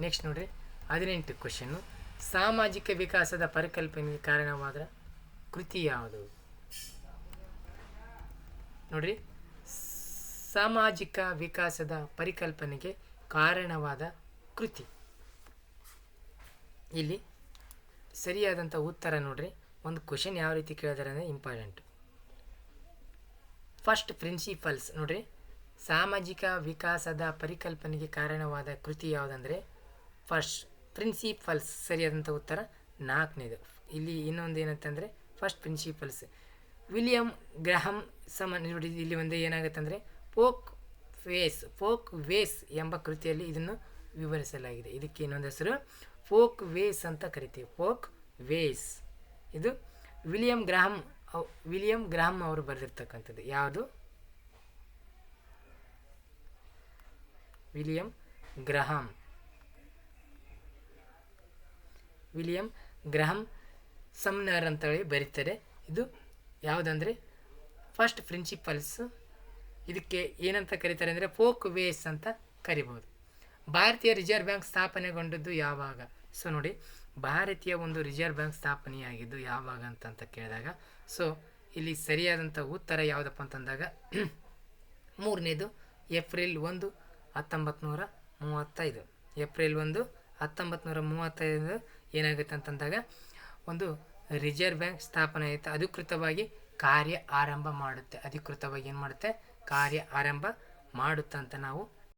ನೆಕ್ಸ್ಟ್ ನೋಡ್ರಿ, 18 ಕ್ವಶನ್ನು, ಸಾಮಾಜಿಕ ವಿಕಾಸದ ಪರಿಕಲ್ಪನೆಗೆ ಕಾರಣವಾದ ಕೃತಿ ಯಾವುದು? ನೋಡ್ರಿ, ಸಾಮಾಜಿಕ ವಿಕಾಸದ ಪರಿಕಲ್ಪನೆಗೆ ಕಾರಣವಾದ ಕೃತಿ. ಇಲ್ಲಿ ಸರಿಯಾದಂಥ ಉತ್ತರ ನೋಡ್ರಿ, ಒಂದು ಕ್ವಶನ್ ಯಾವ ರೀತಿ ಕೇಳಿದಾರೆ ಅಂದರೆ ಇಂಪಾರ್ಟೆಂಟ್. ಫಸ್ಟ್ ಪ್ರಿನ್ಸಿಪಲ್ಸ್ ನೋಡ್ರಿ, ಸಾಮಾಜಿಕ ವಿಕಾಸದ ಪರಿಕಲ್ಪನೆಗೆ ಕಾರಣವಾದ ಕೃತಿ ಯಾವುದಂದರೆ ಫಸ್ಟ್ ಪ್ರಿನ್ಸಿಪಲ್ಸ್. ಸರಿಯಾದಂಥ ಉತ್ತರ 4ನೇದು. ಇಲ್ಲಿ ಇನ್ನೊಂದು ಏನಂತಂದರೆ ಫಸ್ಟ್ ಪ್ರಿನ್ಸಿಪಲ್ಸ್ ವಿಲಿಯಂ ಗ್ರಹಂ ನೋಡಿ, ಇಲ್ಲಿ ಒಂದು ಏನಾಗುತ್ತೆ ಅಂದರೆ ಫೋಕ್ ವೇಸ್ ಎಂಬ ಕೃತಿಯಲ್ಲಿ ಇದನ್ನು ವಿವರಿಸಲಾಗಿದೆ. ಇದಕ್ಕೆ ಇನ್ನೊಂದು ಹೆಸರು ಫೋಕ್ ವೇಸ್ ಅಂತ ಕರಿತೀವಿ. ಫೋಕ್ ವೇಸ್ ಇದು ವಿಲಿಯಂ ಗ್ರಹಂ ಅವರು ಬರೆದಿರ್ತಕ್ಕಂಥದ್ದು. ಯಾವುದು? William Graham. William Graham Sumner ಅಂತೇಳಿ ಬರೀತಾರೆ. ಇದು ಯಾವುದಂದರೆ ಫಸ್ಟ್ ಪ್ರಿನ್ಸಿಪಲ್ಸ್. ಇದಕ್ಕೆ ಏನಂತ ಕರೀತಾರೆ ಅಂದರೆ ಫೋಕ್ ವೇಸ್ ಅಂತ ಕರಿಬೋದು. ಭಾರತೀಯ ರಿಸರ್ವ್ ಬ್ಯಾಂಕ್ ಸ್ಥಾಪನೆಗೊಂಡದ್ದು ಯಾವಾಗ? ಸೊ ನೋಡಿ, ಭಾರತೀಯ ಒಂದು ರಿಸರ್ವ್ ಬ್ಯಾಂಕ್ ಸ್ಥಾಪನೆಯಾಗಿದ್ದು ಯಾವಾಗ ಅಂತ ಕೇಳಿದಾಗ, ಸೊ ಇಲ್ಲಿ ಸರಿಯಾದಂಥ ಉತ್ತರ ಯಾವುದಪ್ಪ ಅಂತಂದಾಗ ಮೂರನೇದು ಏಪ್ರಿಲ್ 1, 1935. ಏಪ್ರಿಲ್ 1, 1935 ಏನಾಗುತ್ತೆ ಅಂತಂದಾಗ ಒಂದು ರಿಸರ್ವ್ ಬ್ಯಾಂಕ್ ಸ್ಥಾಪನೆ ಆಯಿತು. ಅಧಿಕೃತವಾಗಿ ಕಾರ್ಯ ಆರಂಭ ಮಾಡುತ್ತೆ. ಅಧಿಕೃತವಾಗಿ ಏನು ಮಾಡುತ್ತೆ? ಕಾರ್ಯ ಆರಂಭ ಮಾಡುತ್ತೆ ಅಂತ ನಾವು